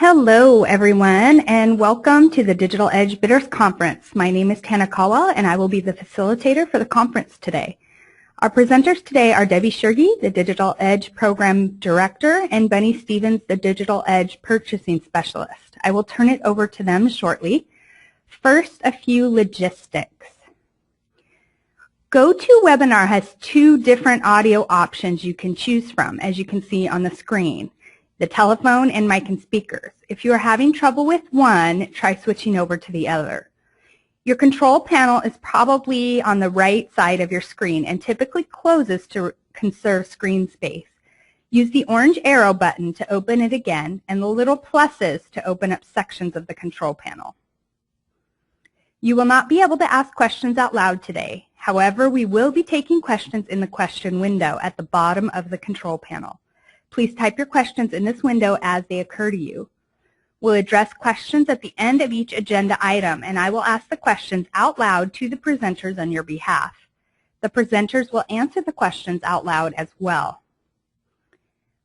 Hello, everyone, and welcome to the DigitalEdge Bidders Conference. My name is Tanakawa, and I will be the facilitator for the conference today. Our presenters today are Debbie Shurgi, the DigitalEdge Program Director, and Bunny Stevens, the DigitalEdge Purchasing Specialist. I will turn it over to them shortly. First, a few logistics. GoToWebinar has two different audio options you can choose from, as you can see on the screen. The telephone and mic and speakers. If you are having trouble with one, try switching over to the other. Your control panel is probably on the right side of your screen and typically closes to conserve screen space. Use the orange arrow button to open it again and the little pluses to open up sections of the control panel. You will not be able to ask questions out loud today. However, we will be taking questions in the question window at the bottom of the control panel. Please type your questions in this window as they occur to you. We'll address questions at the end of each agenda item, and I will ask the questions out loud to the presenters on your behalf. The presenters will answer the questions out loud as well.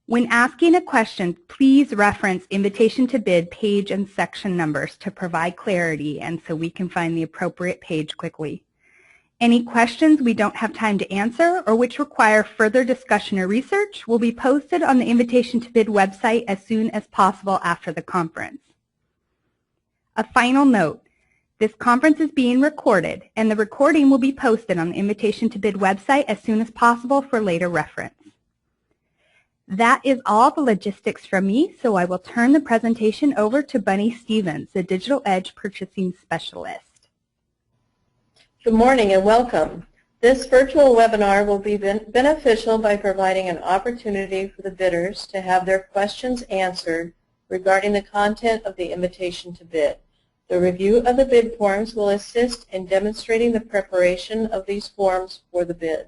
When asking a question, please reference invitation to bid page and section numbers to provide clarity and so we can find the appropriate page quickly. Any questions we don't have time to answer or which require further discussion or research will be posted on the Invitation to Bid website as soon as possible after the conference. A final note, this conference is being recorded and the recording will be posted on the Invitation to Bid website as soon as possible for later reference. That is all the logistics from me, so I will turn the presentation over to Bunny Stevens, the DigitalEdge Purchasing Specialist. Good morning and welcome. This virtual webinar will be beneficial by providing an opportunity for the bidders to have their questions answered regarding the content of the invitation to bid. The review of the bid forms will assist in demonstrating the preparation of these forms for the bid.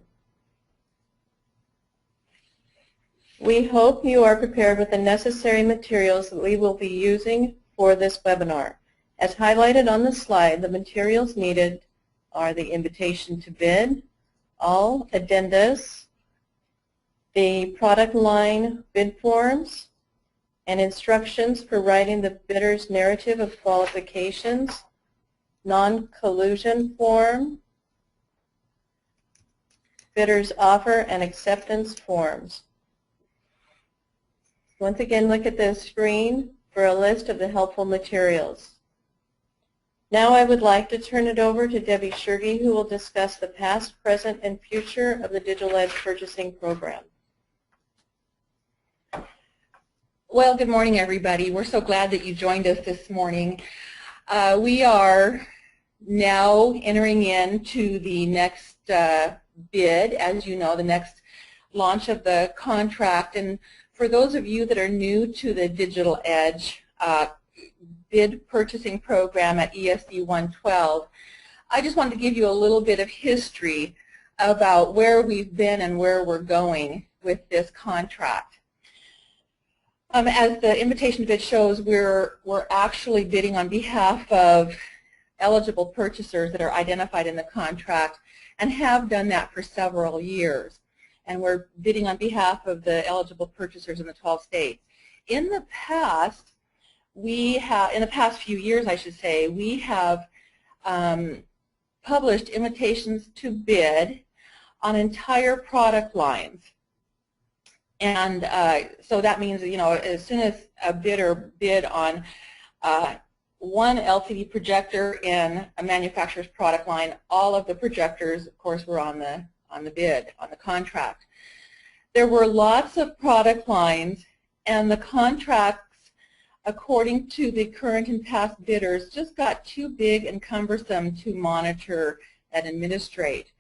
We hope you are prepared with the necessary materials that we will be using for this webinar. As highlighted on the slide, the materials needed are the invitation to bid, all addendas, the product line bid forms, and instructions for writing the bidder's narrative of qualifications, non-collusion form, bidder's offer and acceptance forms. Once again, look at the screen for a list of the helpful materials. Now I would like to turn it over to Debbie Shurgi, who will discuss the past, present, and future of the DigitalEdge purchasing program. Well, good morning, everybody. We're so glad that you joined us this morning. We are now entering into the next bid, as you know, the next launch of the contract. And for those of you that are new to the DigitalEdge bid purchasing program at ESD 112, I just wanted to give you a little bit of history about where we've been and where we're going with this contract. As the invitation to bid shows, we're actually bidding on behalf of eligible purchasers that are identified in the contract and have done that for several years. And we're bidding on behalf of the eligible purchasers in the 12 states. In the past few years, I should say, we have published invitations to bid on entire product lines. And so that means, you know, as soon as a bidder bid on one LCD projector in a manufacturer's product line, all of the projectors, of course, were on the bid, on the contract. There were lots of product lines, and the contracts, according to the current and past bidders, just got too big and cumbersome to monitor and administrate.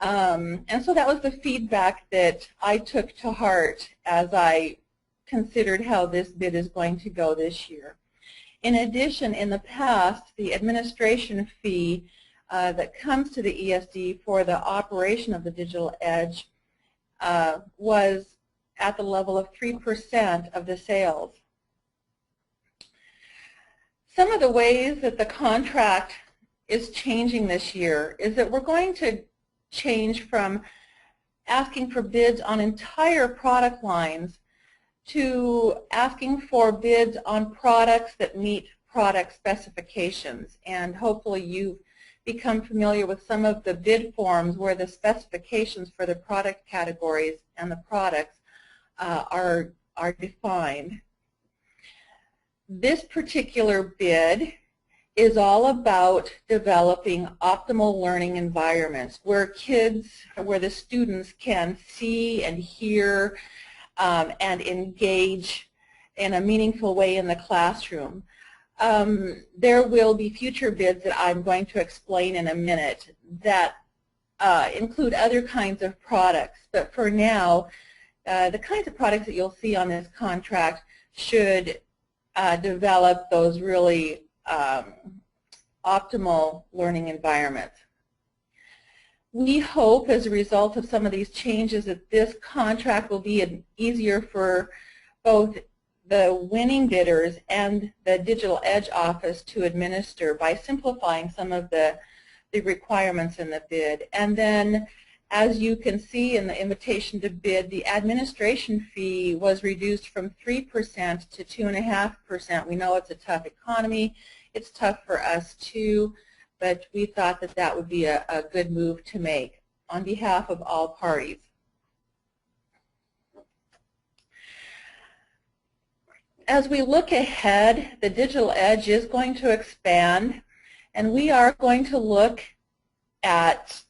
And so that was the feedback that I took to heart as I considered how this bid is going to go this year. In addition, in the past, the administration fee that comes to the ESD for the operation of the DigitalEdge was at the level of 3% of the sales. Some of the ways that the contract is changing this year is that we're going to change from asking for bids on entire product lines to asking for bids on products that meet product specifications. And hopefully you've become familiar with some of the bid forms where the specifications for the product categories and the products are defined. This particular bid is all about developing optimal learning environments where the students can see and hear and engage in a meaningful way in the classroom. There will be future bids that I'm going to explain in a minute that include other kinds of products. But for now, the kinds of products that you'll see on this contract should develop those really optimal learning environments. We hope as a result of some of these changes that this contract will be easier for both the winning bidders and the DigitalEdge office to administer by simplifying some of the requirements in the bid. And then, as you can see in the invitation to bid, the administration fee was reduced from 3% to 2.5%. We know it's a tough economy. It's tough for us too, but we thought that that would be a good move to make on behalf of all parties. As we look ahead, the DigitalEdge is going to expand, and we are going to look at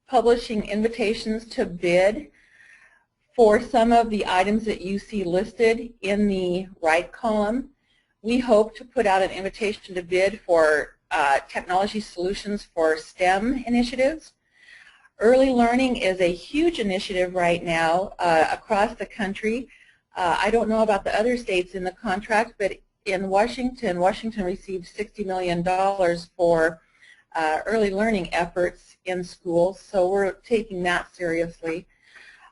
publishing invitations to bid for some of the items that you see listed in the right column. We hope to put out an invitation to bid for technology solutions for STEM initiatives. Early learning is a huge initiative right now across the country. I don't know about the other states in the contract, but in Washington received $60 million for early learning efforts in schools, so we're taking that seriously.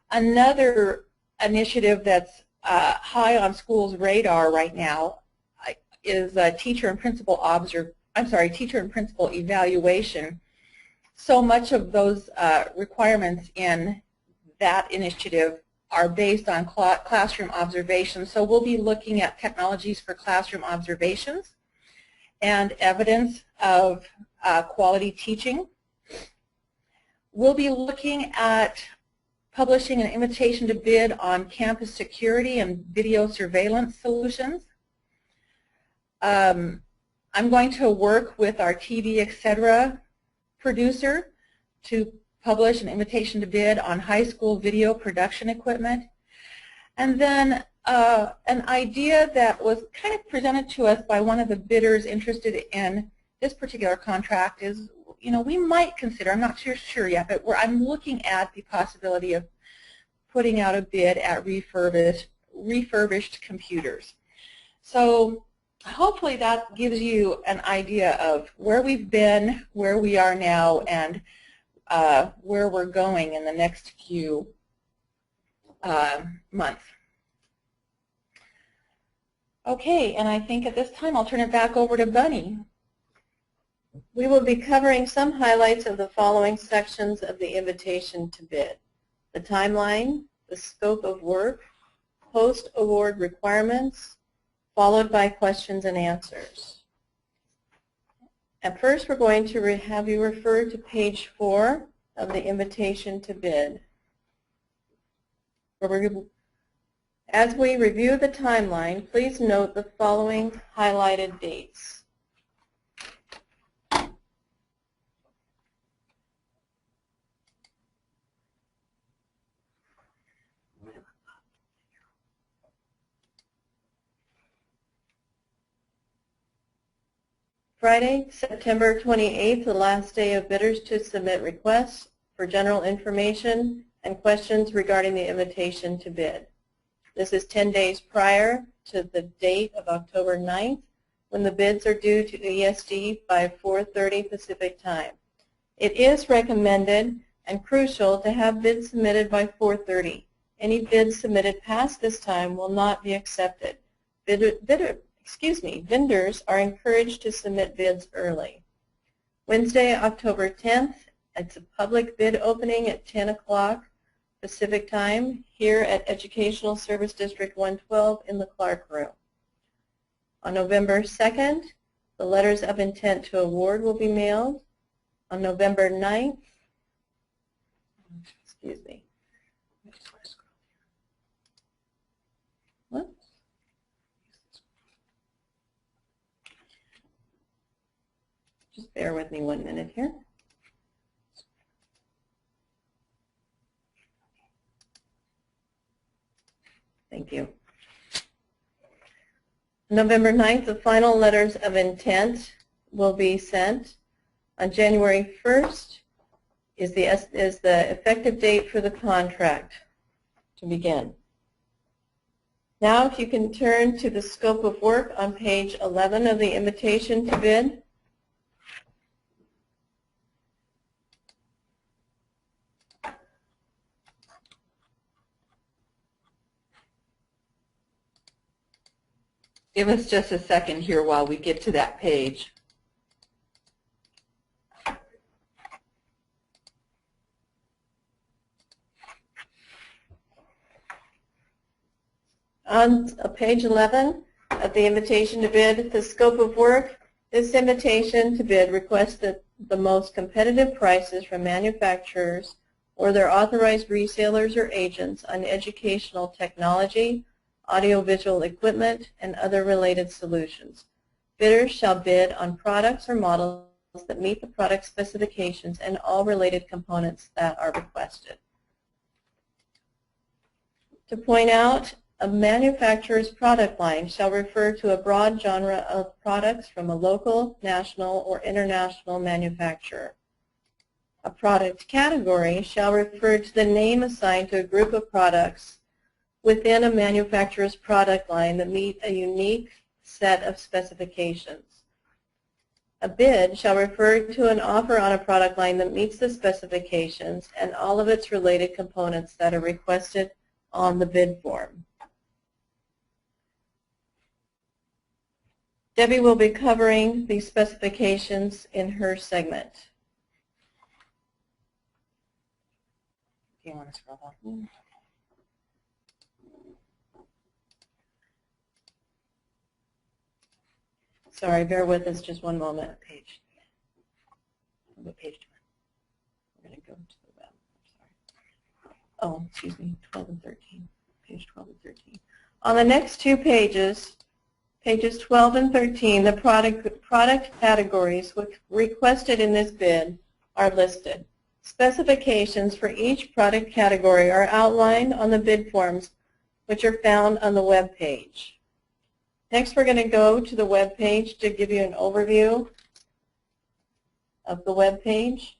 Another initiative that's high on schools' radar right now is teacher and principal evaluation. So much of those requirements in that initiative are based on classroom observations. So we'll be looking at technologies for classroom observations and evidence of quality teaching. We'll be looking at publishing an invitation to bid on campus security and video surveillance solutions. I'm going to work with our TV, etc. producer to publish an invitation to bid on high school video production equipment. And then an idea that was kind of presented to us by one of the bidders interested in this particular contract is, we might consider, I'm not sure yet, but I'm looking at the possibility of putting out a bid at refurbished computers. So hopefully that gives you an idea of where we've been, where we are now, and where we're going in the next few months. Okay, and I think at this time I'll turn it back over to Bunny. We will be covering some highlights of the following sections of the invitation to bid: the timeline, the scope of work, post-award requirements, followed by questions and answers. At first, we're going to have you refer to page 4 of the invitation to bid. As we review the timeline, please note the following highlighted dates. Friday, September 28th, the last day of bidders to submit requests for general information and questions regarding the invitation to bid. This is 10 days prior to the date of October 9th, when the bids are due to ESD by 4:30 Pacific time. It is recommended and crucial to have bids submitted by 4:30. Any bids submitted past this time will not be accepted. Vendors are encouraged to submit bids early. Wednesday, October 10th, it's a public bid opening at 10 o'clock Pacific Time here at Educational Service District 112 in the Clark Room. On November 2nd, the letters of intent to award will be mailed. On November 9th, excuse me. What? Just bear with me 1 minute here. Thank you. November 9th, the final letters of intent will be sent. On January 1st is the effective date for the contract to begin. Now, if you can turn to the scope of work on page 11 of the invitation to bid. Give us just a second here while we get to that page. On page 11 of the invitation to bid, the scope of work, this invitation to bid requests that the most competitive prices from manufacturers or their authorized resellers or agents on educational technology, audiovisual equipment, and other related solutions. Bidders shall bid on products or models that meet the product specifications and all related components that are requested. To point out, a manufacturer's product line shall refer to a broad genre of products from a local, national, or international manufacturer. A product category shall refer to the name assigned to a group of products within a manufacturer's product line that meet a unique set of specifications. A bid shall refer to an offer on a product line that meets the specifications and all of its related components that are requested on the bid form. Debbie will be covering these specifications in her segment. Do you want to scroll down? Sorry, bear with us just one moment. Page. What page do you want? We're going to go to the web. I'm sorry. Oh, excuse me, 12 and 13. Page 12 and 13. On the next two pages, pages 12 and 13, the product categories requested in this bid are listed. Specifications for each product category are outlined on the bid forms, which are found on the web page. Next, we're going to go to the web page to give you an overview of the web page.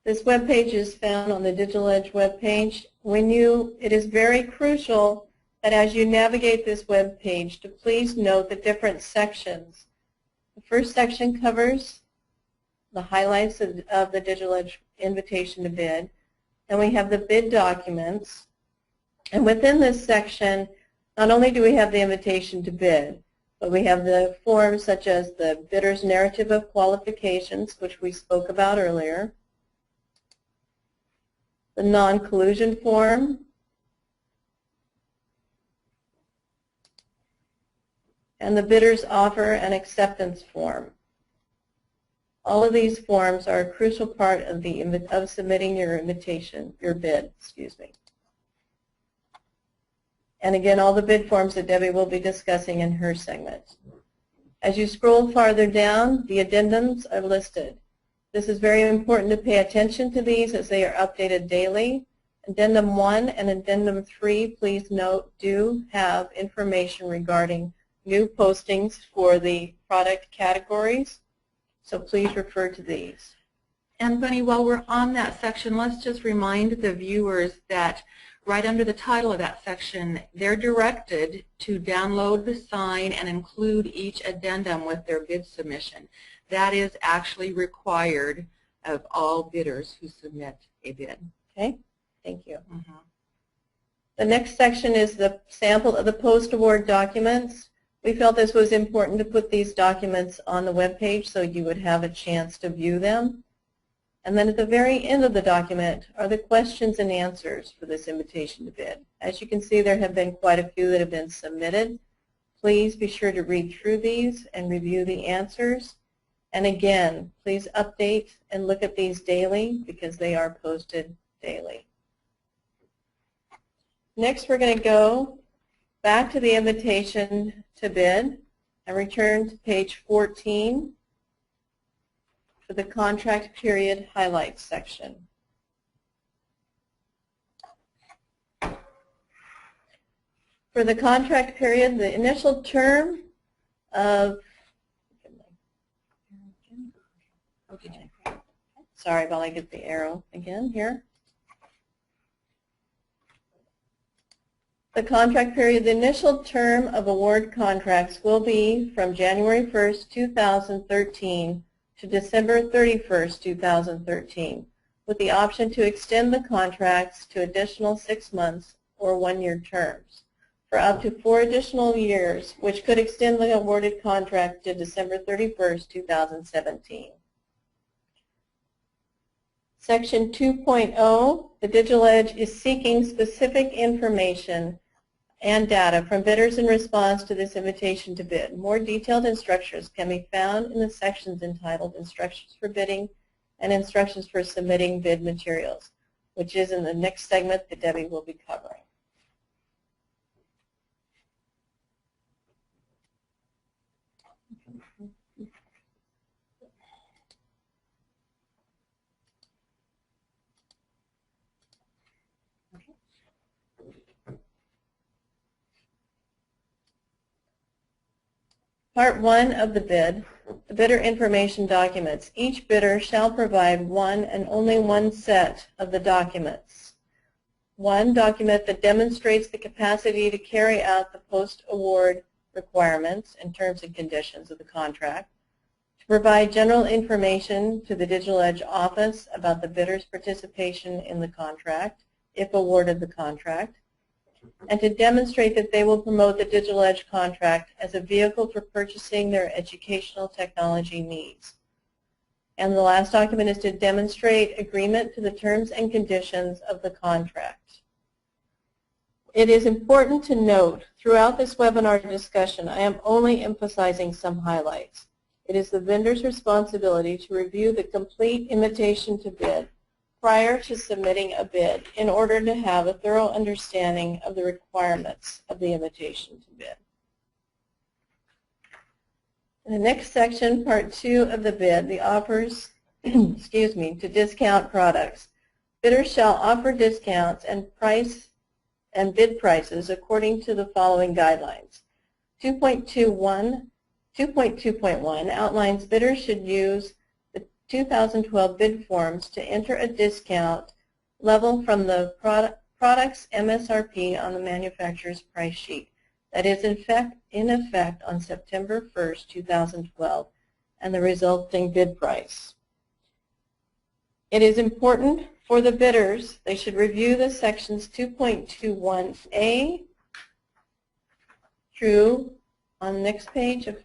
This web page is found on the DigitalEdge web page. It is very crucial that as you navigate this web page to please note the different sections. The first section covers the highlights of the DigitalEdge invitation to bid. And we have the bid documents. And within this section, not only do we have the invitation to bid, but we have the forms such as the bidder's narrative of qualifications, which we spoke about earlier, the non-collusion form, and the bidder's offer and acceptance form. All of these forms are a crucial part of submitting your bid. And again, all the bid forms that Debbie will be discussing in her segment. As you scroll farther down, the addendums are listed. This is very important to pay attention to these as they are updated daily. Addendum 1 and Addendum 3, please note, do have information regarding new postings for the product categories. So please refer to these. And Bunny, while we're on that section, let's just remind the viewers that right under the title of that section, they're directed to download, sign, and include each addendum with their bid submission. That is actually required of all bidders who submit a bid. Okay, thank you. The next section is the sample of the post-award documents. We felt this was important to put these documents on the web page so you would have a chance to view them. And then at the very end of the document are the questions and answers for this invitation to bid. As you can see, there have been quite a few that have been submitted. Please be sure to read through these and review the answers. And again, please update and look at these daily because they are posted daily. Next, we're going to go back to the invitation to bid and return to page 14 for the contract period highlights section. For the contract period, the initial term of, sorry while I get the arrow again here. The contract period, the initial term of award contracts will be from January 1st, 2013 to December 31st, 2013, with the option to extend the contracts to additional 6 months or 1-year terms for up to 4 additional years, which could extend the awarded contract to December 31st, 2017. Section 2.0, the DigitalEdge is seeking specific information and data from bidders in response to this invitation to bid. More detailed instructions can be found in the sections entitled Instructions for Bidding and Instructions for Submitting Bid Materials, which is in the next segment that Debbie will be covering. Part 1 of the bid, the bidder information documents. Each bidder shall provide one and only one set of the documents. One document that demonstrates the capacity to carry out the post-award requirements and terms and conditions of the contract, to provide general information to the DigitalEdge office about the bidder's participation in the contract, if awarded the contract, and to demonstrate that they will promote the DigitalEdge contract as a vehicle for purchasing their educational technology needs. And the last document is to demonstrate agreement to the terms and conditions of the contract. It is important to note throughout this webinar discussion, I am only emphasizing some highlights. It is the vendor's responsibility to review the complete invitation to bid prior to submitting a bid in order to have a thorough understanding of the requirements of the invitation to bid. In the next section, part 2 of the bid, the offers to discount products. Bidders shall offer discounts and bid prices according to the following guidelines. 2.2.1 outlines bidders should use 2012 bid forms to enter a discount level from the product's MSRP on the manufacturer's price sheet that is in effect on September 1st, 2012, and the resulting bid price. It is important for the bidders, they should review the sections 2.21a through, on the next page of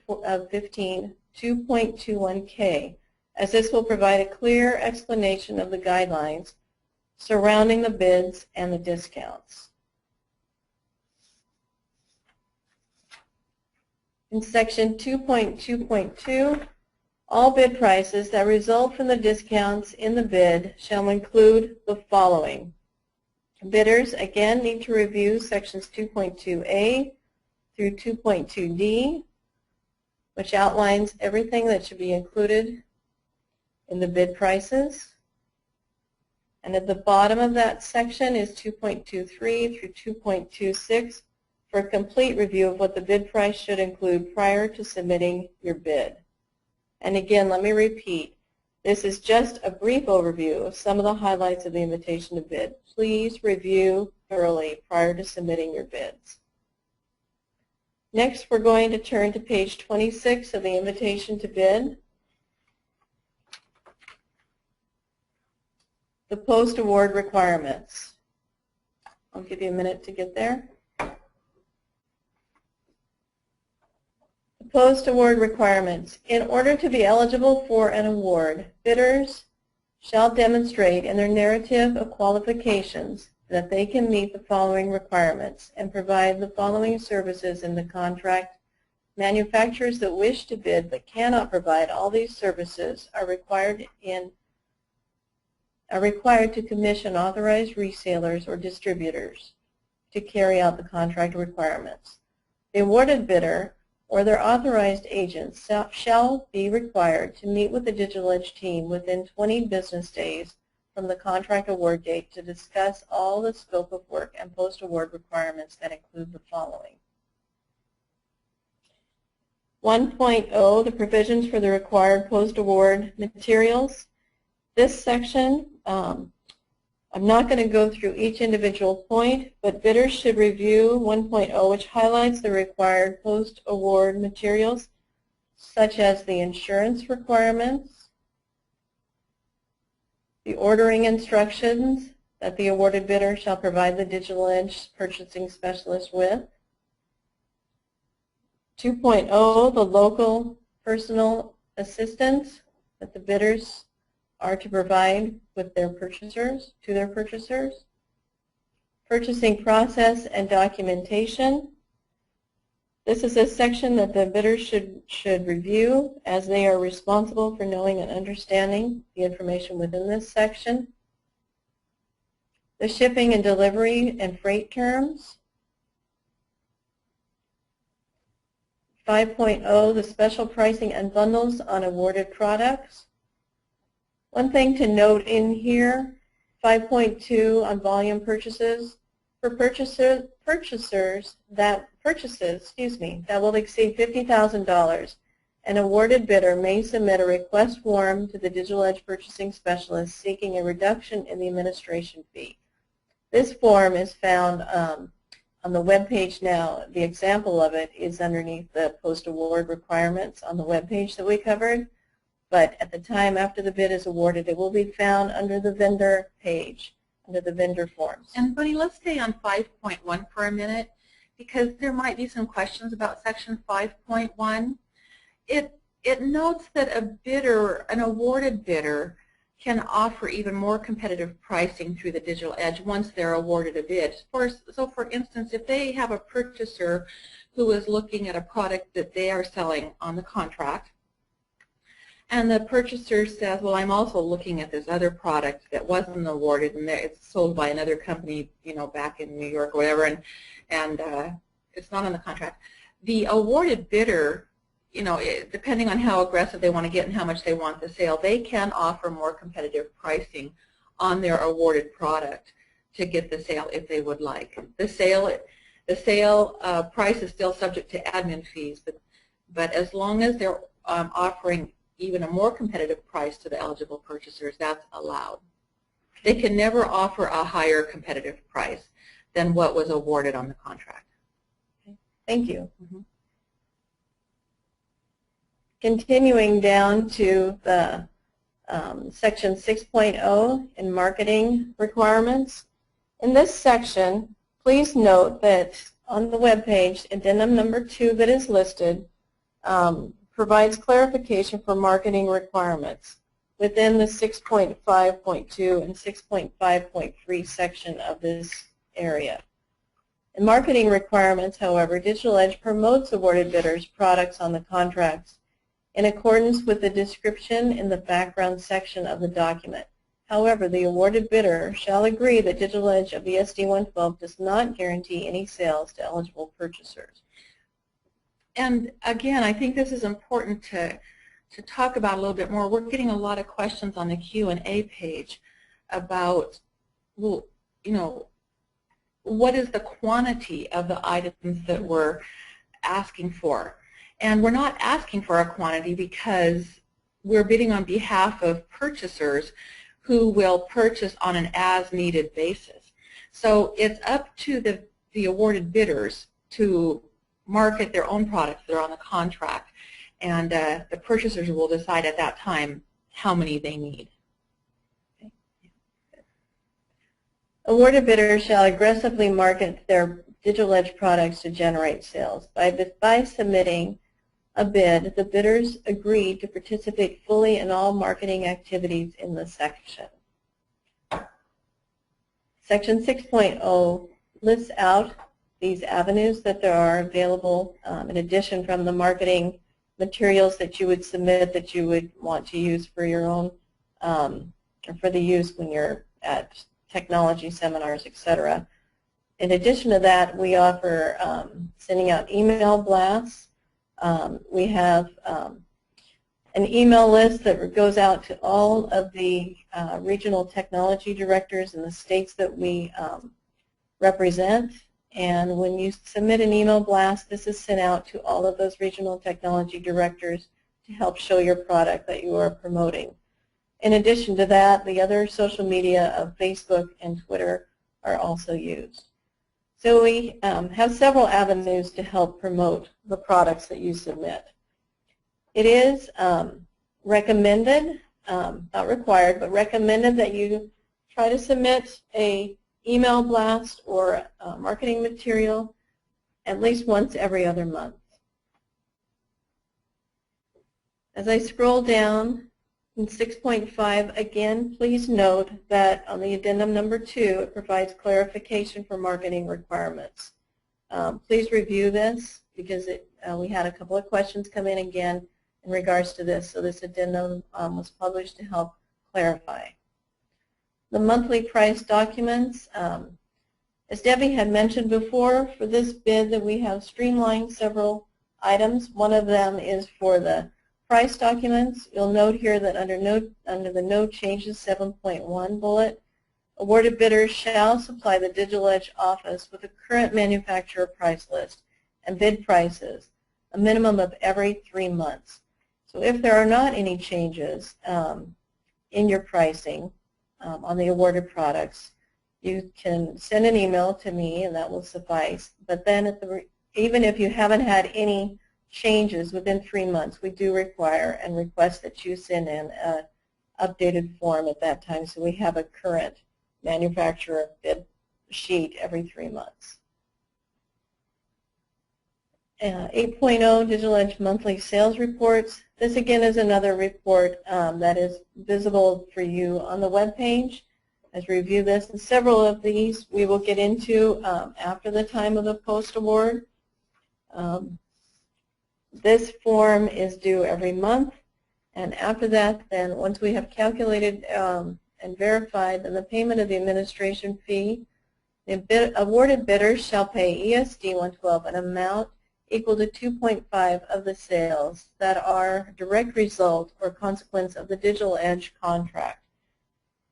15, 2.21k, as this will provide a clear explanation of the guidelines surrounding the bids and the discounts. In section 2.2.2, all bid prices that result from the discounts in the bid shall include the following. Bidders, again, need to review sections 2.2a through 2.2d, which outlines everything that should be included in the bid prices. And at the bottom of that section is 2.23 through 2.26 for a complete review of what the bid price should include prior to submitting your bid. And again, let me repeat, this is just a brief overview of some of the highlights of the invitation to bid. Please review thoroughly prior to submitting your bids. Next, we're going to turn to page 26 of the invitation to bid. The post-award requirements. I'll give you a minute to get there. Post-award requirements. In order to be eligible for an award, bidders shall demonstrate in their narrative of qualifications that they can meet the following requirements and provide the following services in the contract. Manufacturers that wish to bid but cannot provide all these services are required to commission authorized resellers or distributors to carry out the contract requirements. The awarded bidder or their authorized agents shall be required to meet with the DigitalEdge team within 20 business days from the contract award date to discuss all the scope of work and post-award requirements that include the following. 1.0, the provisions for the required post-award materials. This section, I'm not going to go through each individual point, but bidders should review 1.0, which highlights the required post-award materials, such as the insurance requirements, the ordering instructions that the awarded bidder shall provide the DigitalEdge purchasing specialist with, 2.0, the local personal assistance that the bidders are to provide with their purchasers, to their purchasers, purchasing process and documentation. This is a section that the bidders should review, as they are responsible for knowing and understanding the information within this section. The shipping and delivery and freight terms. 5.0, the special pricing and bundles on awarded products. One thing to note in here, 5.2 on volume purchases. For purchasers that will exceed $50,000, an awarded bidder may submit a request form to the DigitalEdge purchasing specialist seeking a reduction in the administration fee. This form is found on the web page now. The example of it is underneath the post-award requirements on the web page that we covered. But at the time after the bid is awarded, it will be found under the vendor page, under the vendor forms. And Bunny, let's stay on 5.1 for a minute, because there might be some questions about section 5.1. It notes that a bidder, an awarded bidder, can offer even more competitive pricing through the DigitalEdge once they're awarded a bid. So for instance, if they have a purchaser who is looking at a product that they are selling on the contract, and the purchaser says, well, I'm also looking at this other product that wasn't awarded, and it's sold by another company, back in New York or whatever, and it's not on the contract. The awarded bidder, depending on how aggressive they want to get and how much they want the sale, they can offer more competitive pricing on their awarded product to get the sale if they would like. The sale price is still subject to admin fees, but as long as they're offering even a more competitive price to the eligible purchasers, that's allowed. They can never offer a higher competitive price than what was awarded on the contract. Okay. Thank you. Continuing down to the section 6.0 in marketing requirements. In this section, please note that on the web page, addendum number 2 that is listed provides clarification for marketing requirements within the 6.5.2 and 6.5.3 section of this area. In marketing requirements, however, DigitalEdge promotes awarded bidders' products on the contracts in accordance with the description in the background section of the document. However, the awarded bidder shall agree that DigitalEdge of the SD112 does not guarantee any sales to eligible purchasers. And again, I think this is important to talk about a little bit more. We're getting a lot of questions on the Q&A page about, well, what is the quantity of the items that we're asking for? And we're not asking for a quantity because we're bidding on behalf of purchasers who will purchase on an as-needed basis. So it's up to the awarded bidders to market their own products that are on the contract, and the purchasers will decide at that time how many they need. Okay. Awarded bidders shall aggressively market their DigitalEdge products to generate sales by submitting a bid, the bidders agreed to participate fully in all marketing activities in the section. Section 6.0 lists out these avenues that there are available in addition from the marketing materials that you would submit that you would want to use for your own, or for the use when you're at technology seminars, etc. In addition to that, we offer sending out email blasts. We have an email list that goes out to all of the regional technology directors in the states that we represent. And when you submit an email blast, this is sent out to all of those regional technology directors to help show your product that you are promoting. In addition to that, the other social media of Facebook and Twitter are also used. So we have several avenues to help promote the products that you submit. It is recommended, not required, but recommended that you try to submit a email blast or marketing material at least once every other month. As I scroll down in 6.5, again, please note that on the addendum number 2, it provides clarification for marketing requirements. Please review this because we had a couple of questions come in again in regards to this, so this addendum was published to help clarify. The monthly price documents, as Debbie had mentioned before, for this bid that we have streamlined several items. One of them is for the price documents. You'll note here that under the no changes 7.1 bullet, awarded bidders shall supply the DigitalEdge office with a current manufacturer price list and bid prices, a minimum of every 3 months. So if there are not any changes in your pricing on the awarded products, you can send an email to me and that will suffice. But then even if you haven't had any changes within 3 months, we do require and request that you send in an updated form at that time so we have a current manufacturer bid sheet every 3 months. 8.0 DigitalEdge monthly sales reports. This again is another report that is visible for you on the web page. As we review this, and several of these we will get into after the time of the post-award. This form is due every month, and after that, then once we have calculated and verified, then the payment of the administration fee, the awarded bidders shall pay ESD 112 an amount equal to 2.5 of the sales that are a direct result or consequence of the DigitalEdge contract.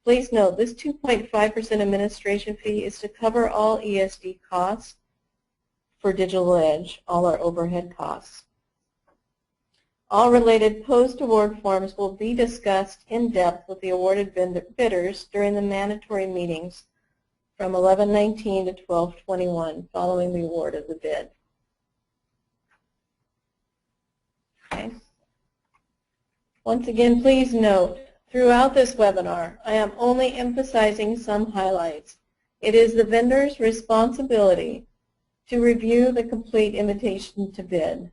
Please note this 2.5% administration fee is to cover all ESD costs for DigitalEdge, all our overhead costs. All related post-award forms will be discussed in depth with the awarded bidders during the mandatory meetings from 11/19 to 12/21 following the award of the bid. Okay. Once again, please note, throughout this webinar, I am only emphasizing some highlights. It is the vendor's responsibility to review the complete invitation to bid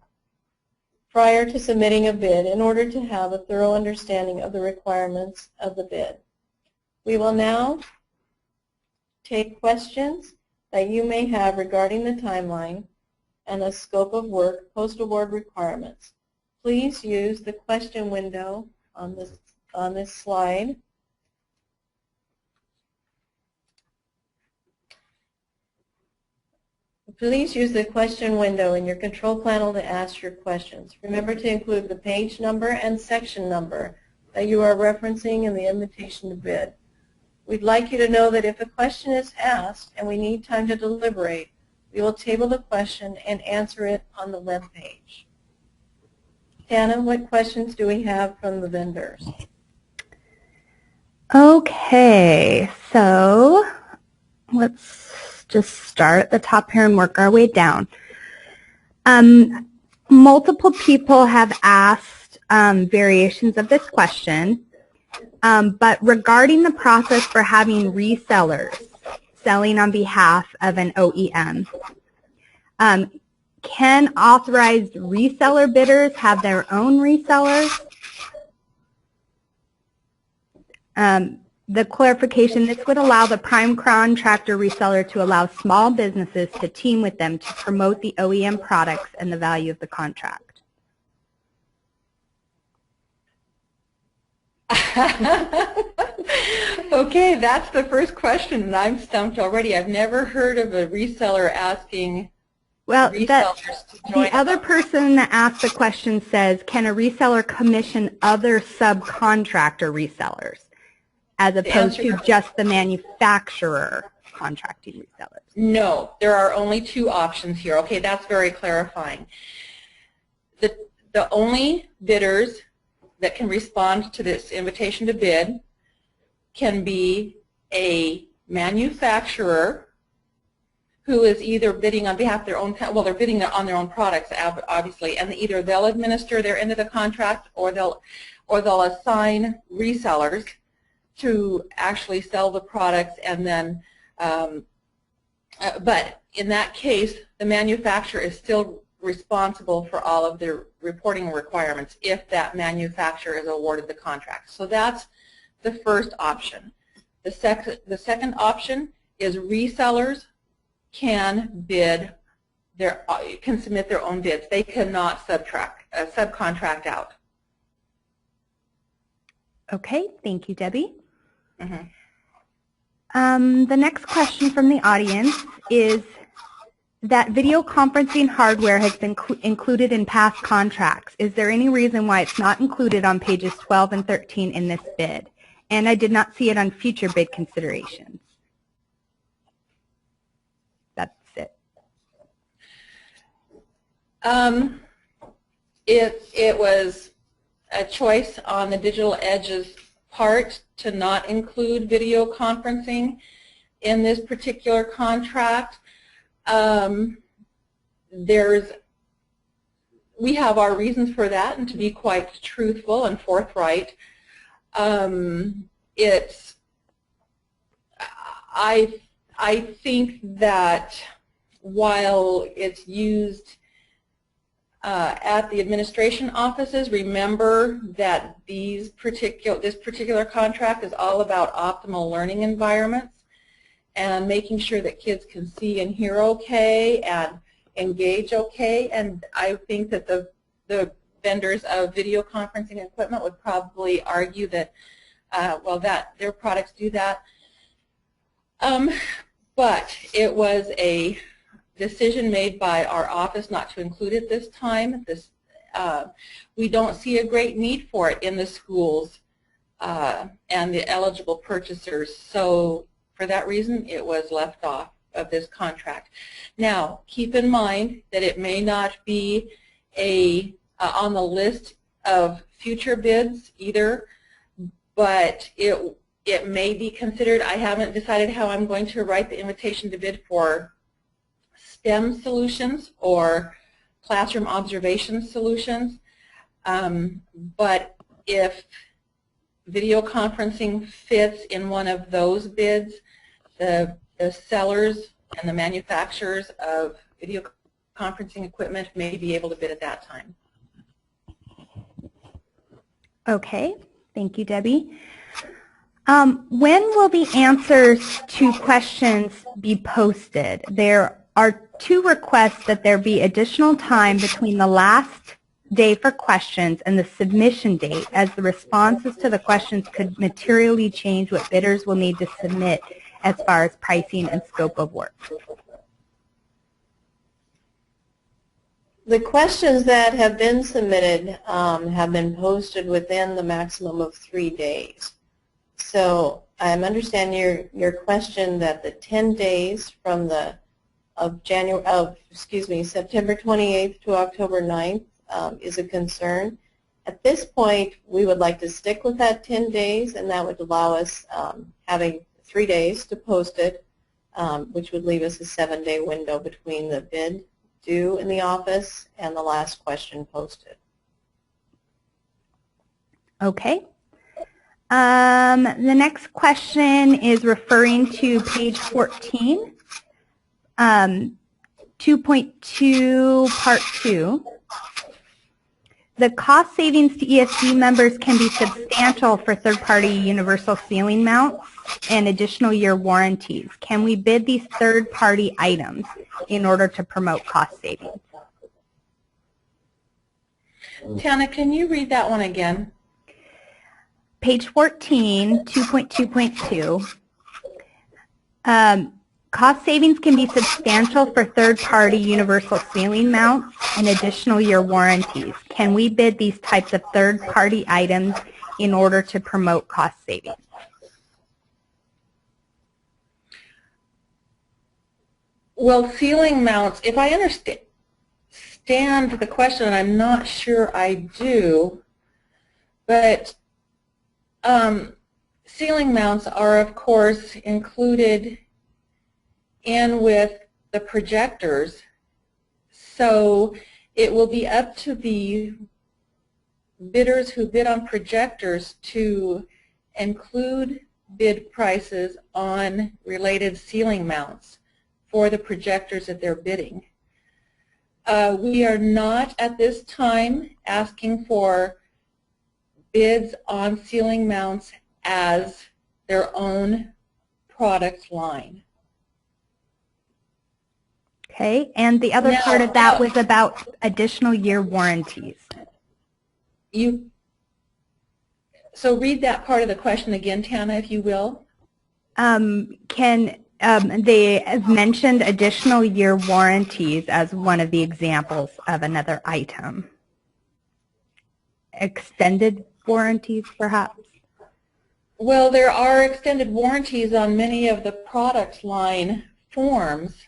prior to submitting a bid in order to have a thorough understanding of the requirements of the bid. We will now take questions that you may have regarding the timeline and the scope of work post-award requirements. Please use the question window on this slide. Please use the question window in your control panel to ask your questions. Remember to include the page number and section number that you are referencing in the invitation to bid. We'd like you to know that if a question is asked and we need time to deliberate, we will table the question and answer it on the web page. Tana, what questions do we have from the vendors? Okay, so let's just start at the top here and work our way down. Multiple people have asked variations of this question, but regarding the process for having resellers selling on behalf of an OEM, Can authorized reseller bidders have their own resellers? The clarification, this would allow the prime contractor reseller to allow small businesses to team with them to promote the OEM products and the value of the contract. Okay, that's the first question, and I'm stumped already. I've never heard of a reseller asking resellers to join. The other person that asked the question says, can a reseller commission other subcontractor resellers as opposed to just the manufacturer contracting resellers? No, there are only two options here. Okay, that's very clarifying. The only bidders that can respond to this invitation to bid can be a manufacturer who is either bidding on behalf of their own, well, they're bidding on their own products, obviously, and either they'll administer their end of the contract or they'll assign resellers to actually sell the products, and then, but in that case, the manufacturer is still responsible for all of the reporting requirements if that manufacturer is awarded the contract. So that's the first option. The second option is resellers can submit their own bids. They cannot subcontract out. Okay, thank you, Debbie. Mm-hmm. The next question from the audience is that video conferencing hardware has been included in past contracts. Is there any reason why it's not included on pages 12 and 13 in this bid? And I did not see it on future bid considerations. That's it. It was a choice on the DigitalEdge's part to not include video conferencing in this particular contract. We have our reasons for that, and to be quite truthful and forthright, I think that while it's used at the administration offices, remember that this particular contract is all about optimal learning environments and making sure that kids can see and hear okay and engage okay. And I think that the vendors of video conferencing equipment would probably argue that, well, that their products do that. But it was a decision made by our office not to include it this time. We don't see a great need for it in the schools and the eligible purchasers. So for that reason, it was left off of this contract. Now, keep in mind that it may not be on the list of future bids either, but it may be considered. I haven't decided how I'm going to write the invitation to bid for STEM solutions or classroom observation solutions, but if video conferencing fits in one of those bids, the sellers and the manufacturers of video conferencing equipment may be able to bid at that time. Okay, thank you, Debbie. When will the answers to questions be posted? There are two requests that there be additional time between the last day for questions and the submission date, as the responses to the questions could materially change what bidders will need to submit as far as pricing and scope of work. The questions that have been submitted have been posted within the maximum of 3 days. So I'm understanding your question that the 10 days from September 28th to October 9th is a concern. At this point, we would like to stick with that 10 days, and that would allow us having 3 days to post it, which would leave us a 7-day window between the bid due in the office and the last question posted. Okay. The next question is referring to page 14. 2.2 Part 2. The cost savings to ESD members can be substantial for third-party universal ceiling mounts and additional year warranties. Can we bid these third-party items in order to promote cost savings? Tana, can you read that one again? Page 14, 2.2.2. Cost savings can be substantial for third-party universal ceiling mounts and additional year warranties. Can we bid these types of third-party items in order to promote cost savings? Well, ceiling mounts, if I understand the question, and I'm not sure I do, but ceiling mounts are, of course, included in with the projectors, so it will be up to the bidders who bid on projectors to include bid prices on related ceiling mounts for the projectors that they're bidding. We are not at this time asking for bids on ceiling mounts as their own product line. Okay, and the other part of that was about additional year warranties. So read that part of the question again, Tana, if you will. They have mentioned additional year warranties as one of the examples of another item. Extended warranties, perhaps? Well, there are extended warranties on many of the product line forms.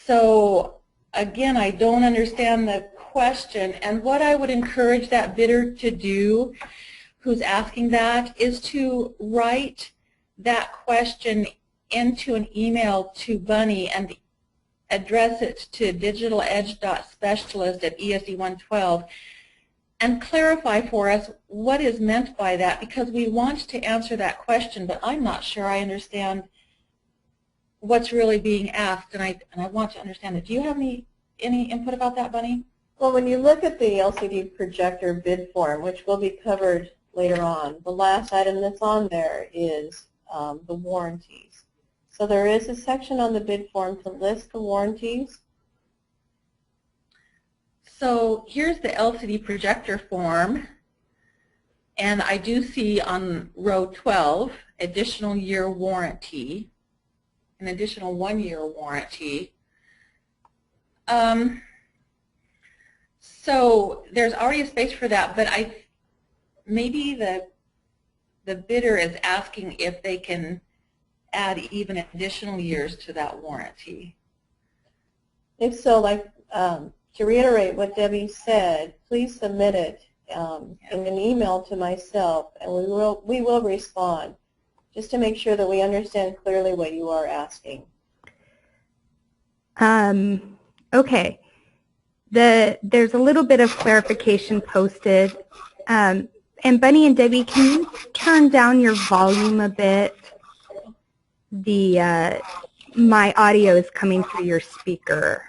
So, again, I don't understand the question. And what I would encourage that bidder to do who's asking that is to write that question into an email to Bunny and address it to digitaledge.specialist@ESD112 and clarify for us what is meant by that, because we want to answer that question, but I'm not sure I understand what's really being asked, and I want to understand it. Do you have any input about that, Bunny? Well, when you look at the LCD projector bid form, which will be covered later on, the last item that's on there is the warranties. So there is a section on the bid form to list the warranties. So here's the LCD projector form, and I do see on row 12 additional year warranty, an additional 1-year warranty. So there's already a space for that, but maybe the bidder is asking if they can add even additional years to that warranty. If so, like to reiterate what Debbie said, please submit it in an email to myself, and we will respond, just to make sure that we understand clearly what you are asking. Okay. There's a little bit of clarification posted. And Bunny and Debbie, can you turn down your volume a bit? My audio is coming through your speaker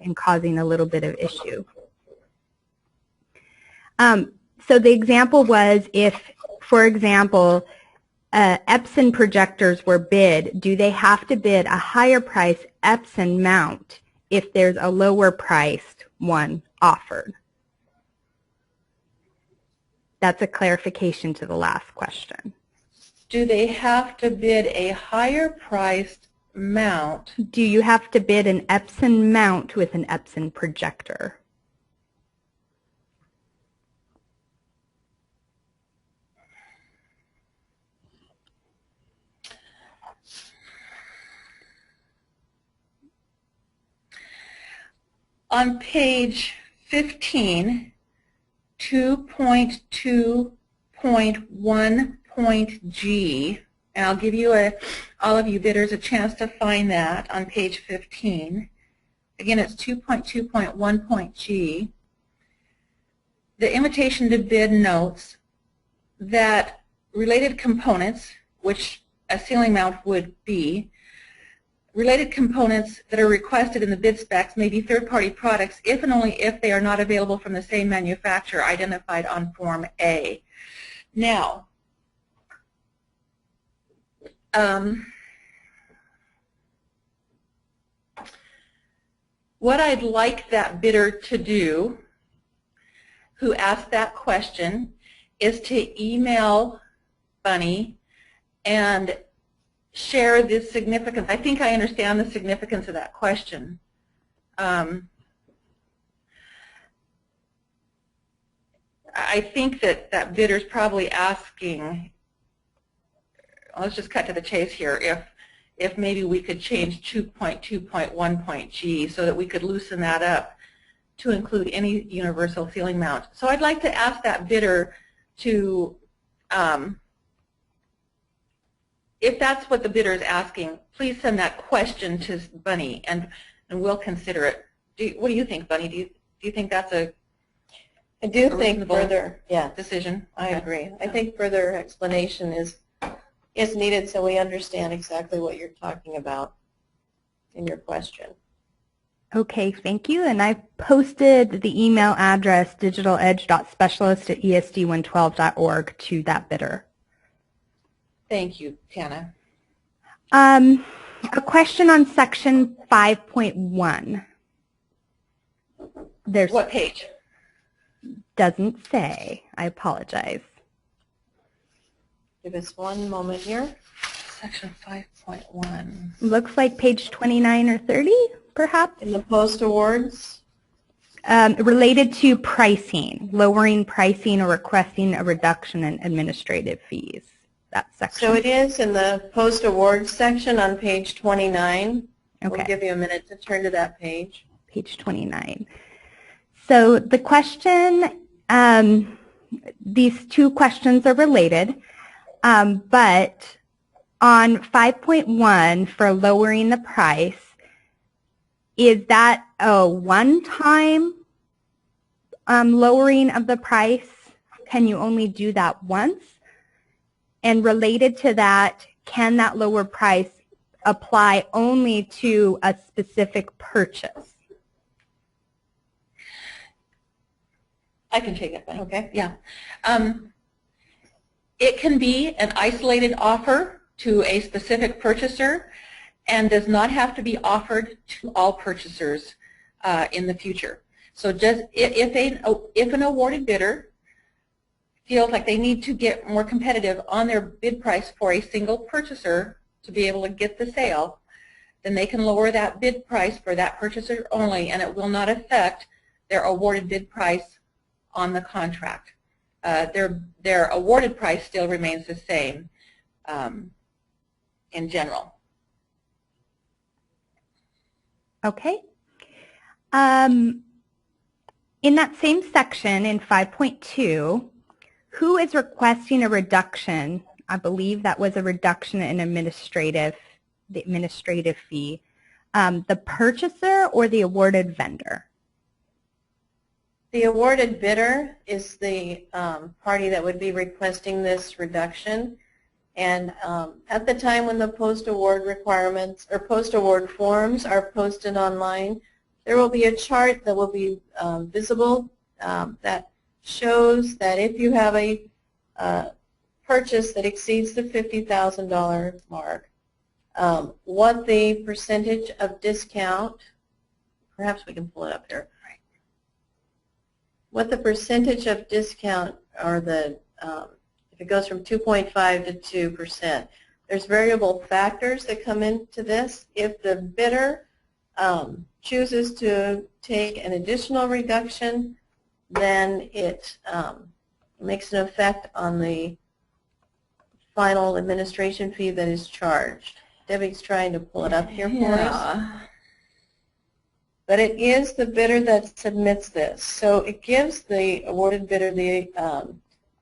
and causing a little bit of issue. So the example was if, for example, Epson projectors were bid, do they have to bid a higher price Epson mount if there's a lower priced one offered? That's a clarification to the last question. Do they have to bid a higher priced mount? Do you have to bid an Epson mount with an Epson projector? On page 15, 2.2.1.G, and I'll give you all of you bidders a chance to find that on page 15. Again, it's 2.2.1.G. The invitation to bid notes that related components, which a ceiling mount would be, related components that are requested in the bid specs may be third-party products if and only if they are not available from the same manufacturer identified on Form A. Now, what I'd like that bidder to do who asked that question is to email Bunny and share the significance. I think I understand the significance of that question. I think that bidder's probably asking, let's just cut to the chase here, if maybe we could change 2.2.1.g so that we could loosen that up to include any universal ceiling mount. So I'd like to ask that bidder to, if that's what the bidder is asking, please send that question to Bunny, and we'll consider it. What do you think, Bunny? Do you think that's a I do think further decision? I agree. I think further explanation is needed so we understand exactly what you're talking about in your question. Okay, thank you. And I've posted the email address digitaledge.specialist@esd112.org to that bidder. Thank you, Tana. A question on section 5.1. There's what page? Doesn't say. I apologize. Give us one moment here. Section 5.1. Looks like page 29 or 30, perhaps. In the post awards? Related to pricing, lowering pricing or requesting a reduction in administrative fees. That section. So it is in the post awards section on page 29. Okay. We'll give you a minute to turn to that page. Page 29. So the question, these two questions are related, but on 5.1 for lowering the price, is that a one-time lowering of the price? Can you only do that once? And related to that, can that lower price apply only to a specific purchase? I can take it, Bunny. Okay. Yeah. It can be an isolated offer to a specific purchaser and does not have to be offered to all purchasers in the future. So just if an awarded bidder feels like they need to get more competitive on their bid price for a single purchaser to be able to get the sale, then they can lower that bid price for that purchaser only, and it will not affect their awarded bid price on the contract. Their awarded price still remains the same in general. Okay. In that same section in 5.2, who is requesting a reduction? I believe that was a reduction in the administrative fee. The purchaser or the awarded vendor? The awarded bidder is the party that would be requesting this reduction. And at the time when the post-award requirements or post-award forms are posted online, there will be a chart that will be visible that shows that if you have a purchase that exceeds the $50,000 mark, what the percentage of discount, perhaps we can pull it up here, what the percentage of discount or the, if it goes from 2.5 to 2%. There's variable factors that come into this. If the bidder chooses to take an additional reduction, then it makes an effect on the final administration fee that is charged. Debbie's trying to pull it up here for us. But it is the bidder that submits this. So it gives the awarded bidder the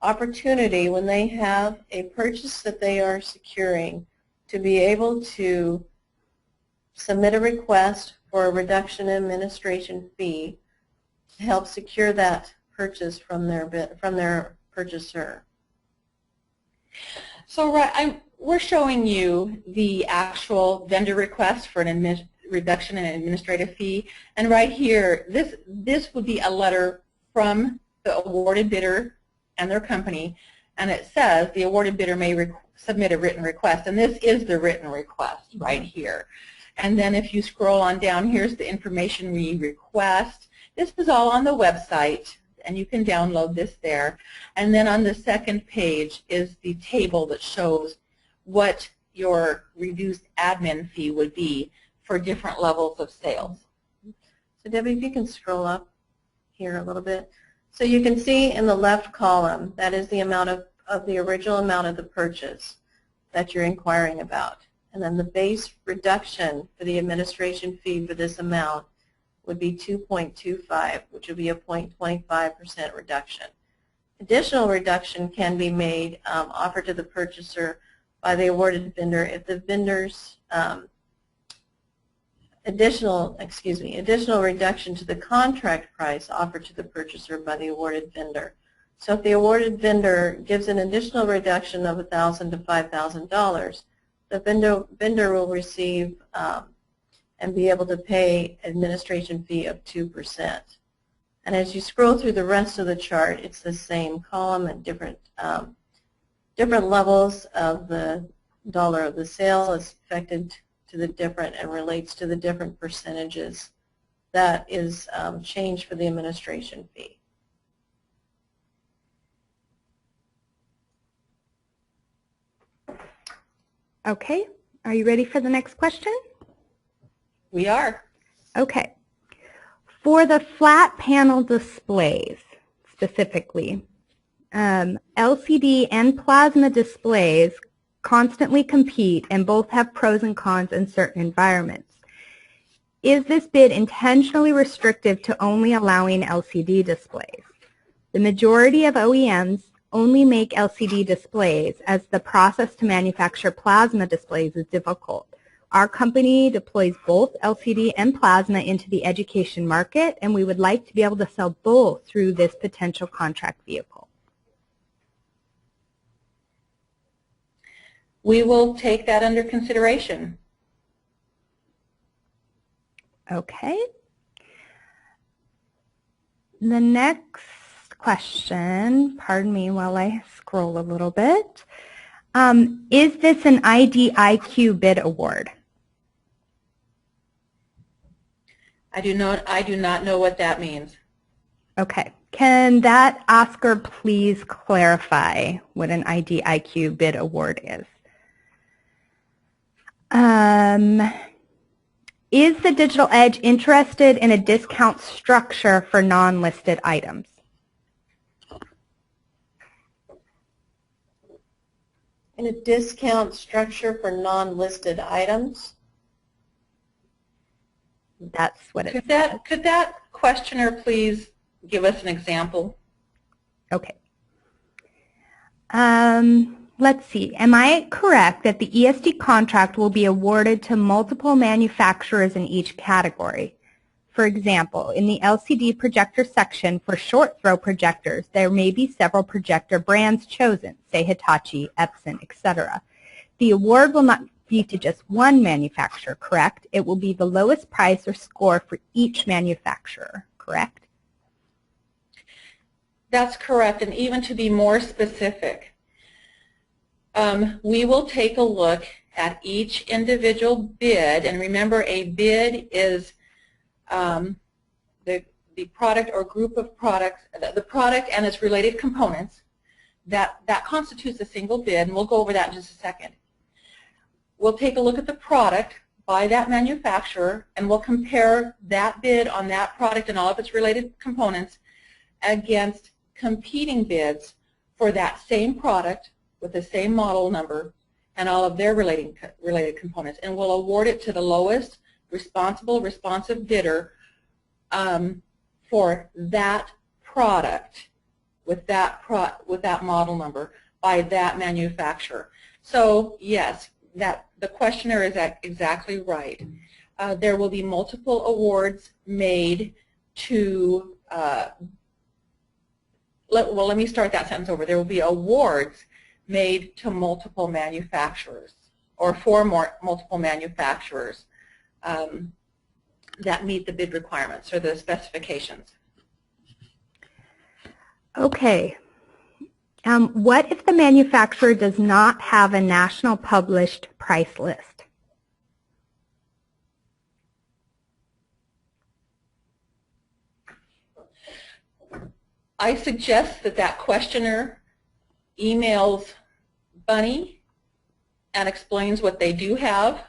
opportunity when they have a purchase that they are securing to be able to submit a request for a reduction in administration fee to help secure that purchase from their purchaser. So we're showing you the actual vendor request for an reduction in administrative fee, and right here, this would be a letter from the awarded bidder and their company, and it says the awarded bidder may submit a written request, and this is the written request right here. And then if you scroll on down, here's the information we request. This is all on the website, and you can download this there. And then on the second page is the table that shows what your reduced admin fee would be for different levels of sales. So Debbie, if you can scroll up here a little bit. So you can see in the left column, that is the amount of the original amount of the purchase that you're inquiring about. And then the base reduction for the administration fee for this amount would be 2.25, which would be a 0.25% reduction. Additional reduction can be made, offered to the purchaser by the awarded vendor if the vendor's additional reduction to the contract price offered to the purchaser by the awarded vendor. So if the awarded vendor gives an additional reduction of $1,000 to $5,000, the vendor will receive and be able to pay administration fee of 2%. And as you scroll through the rest of the chart, it's the same column and different levels of the dollar of the sale is affected to the different and relates to the different percentages that is changed for the administration fee. Okay, are you ready for the next question? We are. Okay. For the flat panel displays, specifically, LCD and plasma displays constantly compete and both have pros and cons in certain environments. Is this bid intentionally restrictive to only allowing LCD displays? The majority of OEMs only make LCD displays as the process to manufacture plasma displays is difficult. Our company deploys both LCD and plasma into the education market, and we would like to be able to sell both through this potential contract vehicle. We will take that under consideration. Okay. The next question, pardon me while I scroll a little bit, is this an IDIQ bid award? I do not know what that means. Okay. Can that Oscar please clarify what an IDIQ bid award is? Is the DigitalEdge interested in a discount structure for non-listed items? In a discount structure for non-listed items? That's what it says. Could that questioner please give us an example? Okay. Let's see. Am I correct that the ESD contract will be awarded to multiple manufacturers in each category? For example, in the LCD projector section for short throw projectors, there may be several projector brands chosen, say Hitachi, Epson, etc. The award will not be to just one manufacturer, correct? It will be the lowest price or score for each manufacturer, correct? That's correct, and even to be more specific, we will take a look at each individual bid, and remember a bid is the product or group of products, the product and its related components, that constitutes a single bid, and we'll go over that in just a second. We'll take a look at the product by that manufacturer, and we'll compare that bid on that product and all of its related components against competing bids for that same product with the same model number and all of their related components, and we'll award it to the lowest responsive bidder for that product with that model number by that manufacturer. So yes, the questioner is exactly right. There will be multiple awards made to, let me start that sentence over. There will be awards made to multiple manufacturers or for multiple manufacturers that meet the bid requirements or the specifications. Okay. What if the manufacturer does not have a national published price list? I suggest that that questioner emails Bunny and explains what they do have,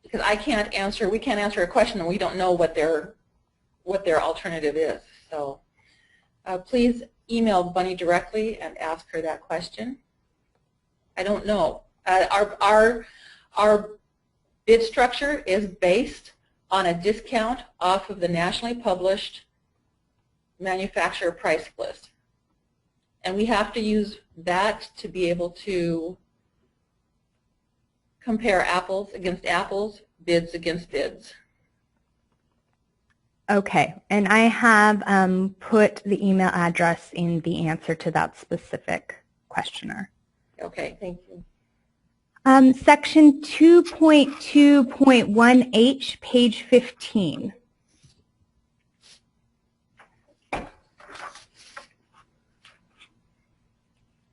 because we can't answer a question and we don't know what their alternative is. So please email Bunny directly and ask her that question. I don't know. Our bid structure is based on a discount off of the nationally published manufacturer price list. And we have to use that to be able to compare apples against apples, bids against bids. Okay, and I have put the email address in the answer to that specific questionnaire. Okay, thank you. Section 2.2.1H, page 15.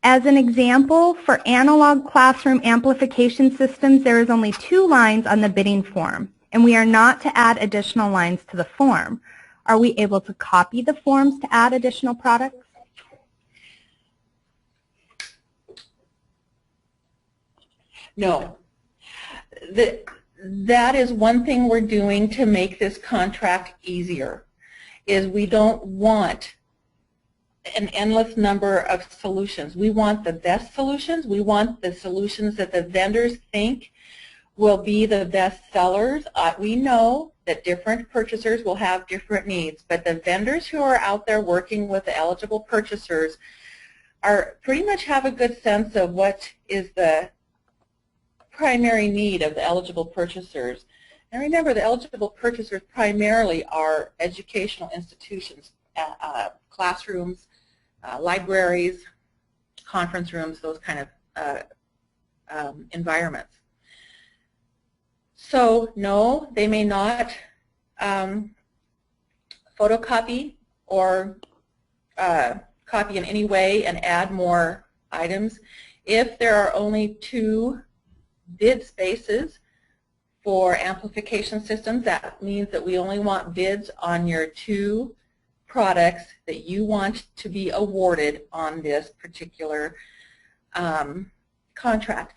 As an example, for analog classroom amplification systems, there is only 2 lines on the bidding form, and we are not to add additional lines to the form. Are we able to copy the forms to add additional products? No. That is one thing we're doing to make this contract easier, is we don't want an endless number of solutions. We want the best solutions. We want the solutions that the vendors think will be the best sellers. We know that different purchasers will have different needs, but the vendors who are out there working with the eligible purchasers pretty much have a good sense of what is the primary need of the eligible purchasers. And remember, the eligible purchasers primarily are educational institutions, classrooms, libraries, conference rooms, those kind of environments. So no, they may not photocopy or copy in any way and add more items. If there are only 2 bid spaces for amplification systems, that means that we only want bids on your 2 products that you want to be awarded on this particular contract.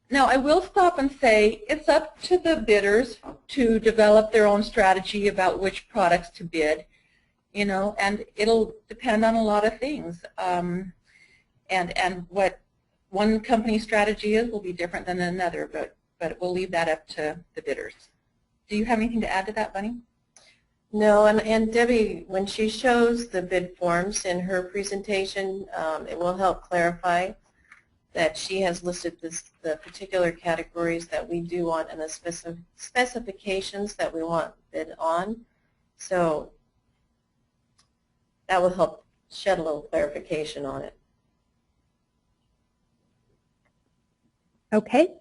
Now, I will stop and say it's up to the bidders to develop their own strategy about which products to bid, and it'll depend on a lot of things. And what one company's strategy is will be different than another, but we'll leave that up to the bidders. Do you have anything to add to that, Bunny? No, and Debbie, when she shows the bid forms in her presentation, it will help clarify that she has listed the particular categories that we do want and the specifications that we want bid on. So that will help shed a little clarification on it. Okay.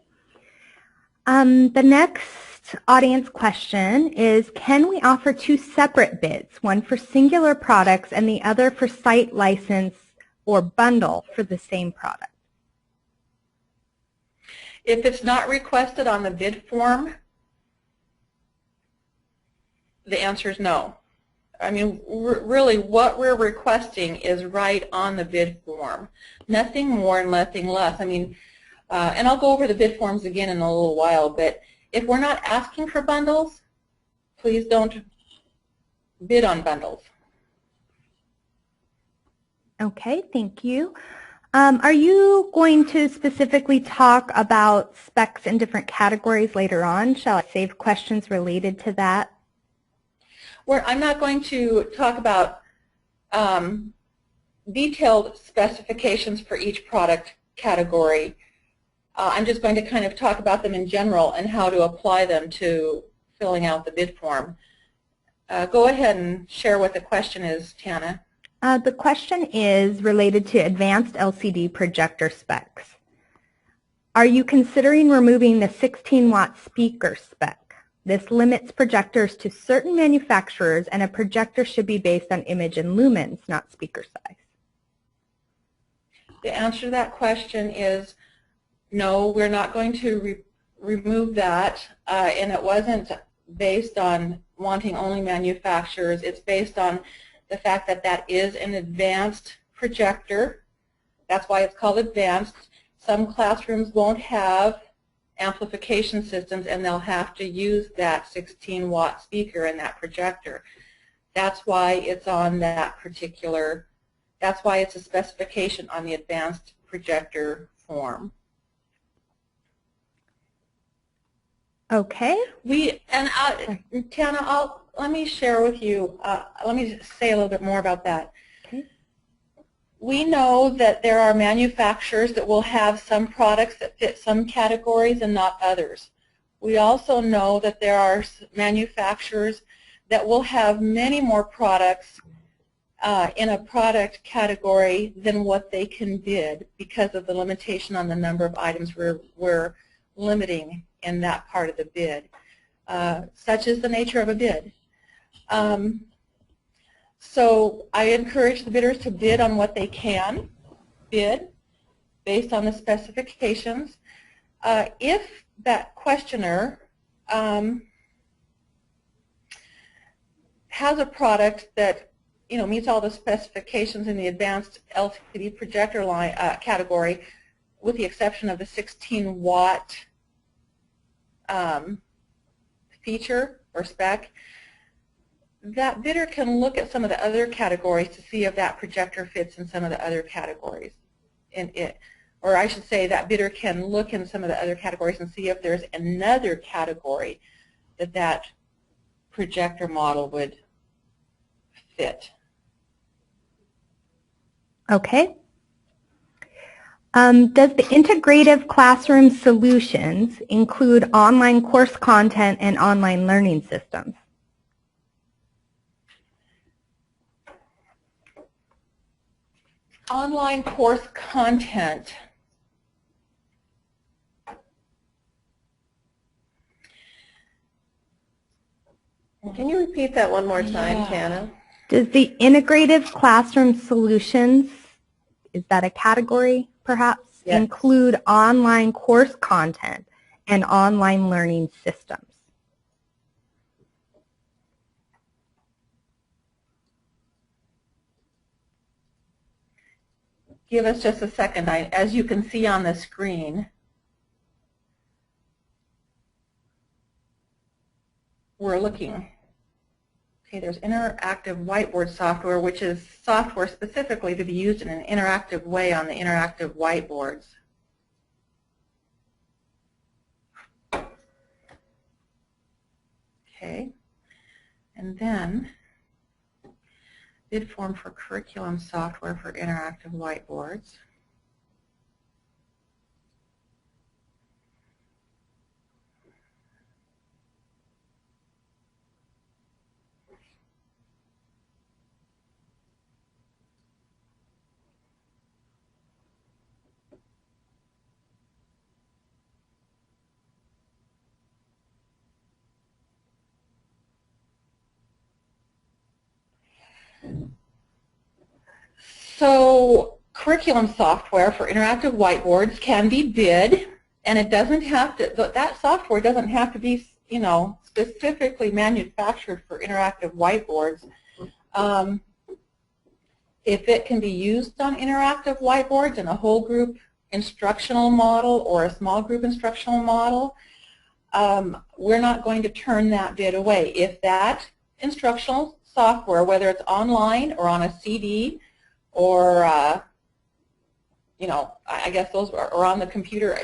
The next audience question is, can we offer 2 separate bids, one for singular products and the other for site license or bundle for the same product? If it's not requested on the bid form, the answer is no. I mean, really what we're requesting is right on the bid form. Nothing more and nothing less. I mean, and I'll go over the bid forms again in a little while, but if we're not asking for bundles, please don't bid on bundles. Okay, thank you. Are you going to specifically talk about specs in different categories later on? Shall I save questions related to that? I'm not going to talk about detailed specifications for each product category. I'm just going to kind of talk about them in general and how to apply them to filling out the bid form. Go ahead and share what the question is, Tana. The question is related to advanced LCD projector specs. Are you considering removing the 16-watt speaker spec? This limits projectors to certain manufacturers, and a projector should be based on image and lumens, not speaker size. The answer to that question is no, we're not going to remove that, and it wasn't based on wanting only manufacturers. It's based on the fact that that is an advanced projector. That's why it's called advanced. Some classrooms won't have amplification systems, and they'll have to use that 16-watt speaker in that projector. That's why it's on that particular, that's why it's a specification on the advanced projector form. Okay. Tana, let me share with you, let me say a little bit more about that. Okay. We know that there are manufacturers that will have some products that fit some categories and not others. We also know that there are manufacturers that will have many more products in a product category than what they can bid because of the limitation on the number of items we're limiting in that part of the bid. Such is the nature of a bid. So I encourage the bidders to bid on what they can bid based on the specifications. If that questioner has a product that meets all the specifications in the advanced LCD projector line category, with the exception of the 16-watt feature or spec, that bidder can look at some of the other categories to see if that projector fits in some of the other categories. Or I should say that bidder can look in some of the other categories and see if there's another category that that projector model would fit. Okay. Does the integrative classroom solutions include online course content and online learning systems? Online course content. Can you repeat that one more time, Tana? Does the integrative classroom solutions, is that a category perhaps, Yes, include online course content and online learning systems? Give us just a second. As you can see on the screen, we're looking. Okay, there's interactive whiteboard software, which is software specifically to be used in an interactive way on the interactive whiteboards. Okay, and then bid form for curriculum software for interactive whiteboards. So curriculum software for interactive whiteboards can be bid, and it doesn't have to, that software doesn't have to be, specifically manufactured for interactive whiteboards. If it can be used on interactive whiteboards in a whole group instructional model or a small group instructional model, we're not going to turn that bid away. If that instructional software, whether it's online or on a CD, or, I guess those are on the computer,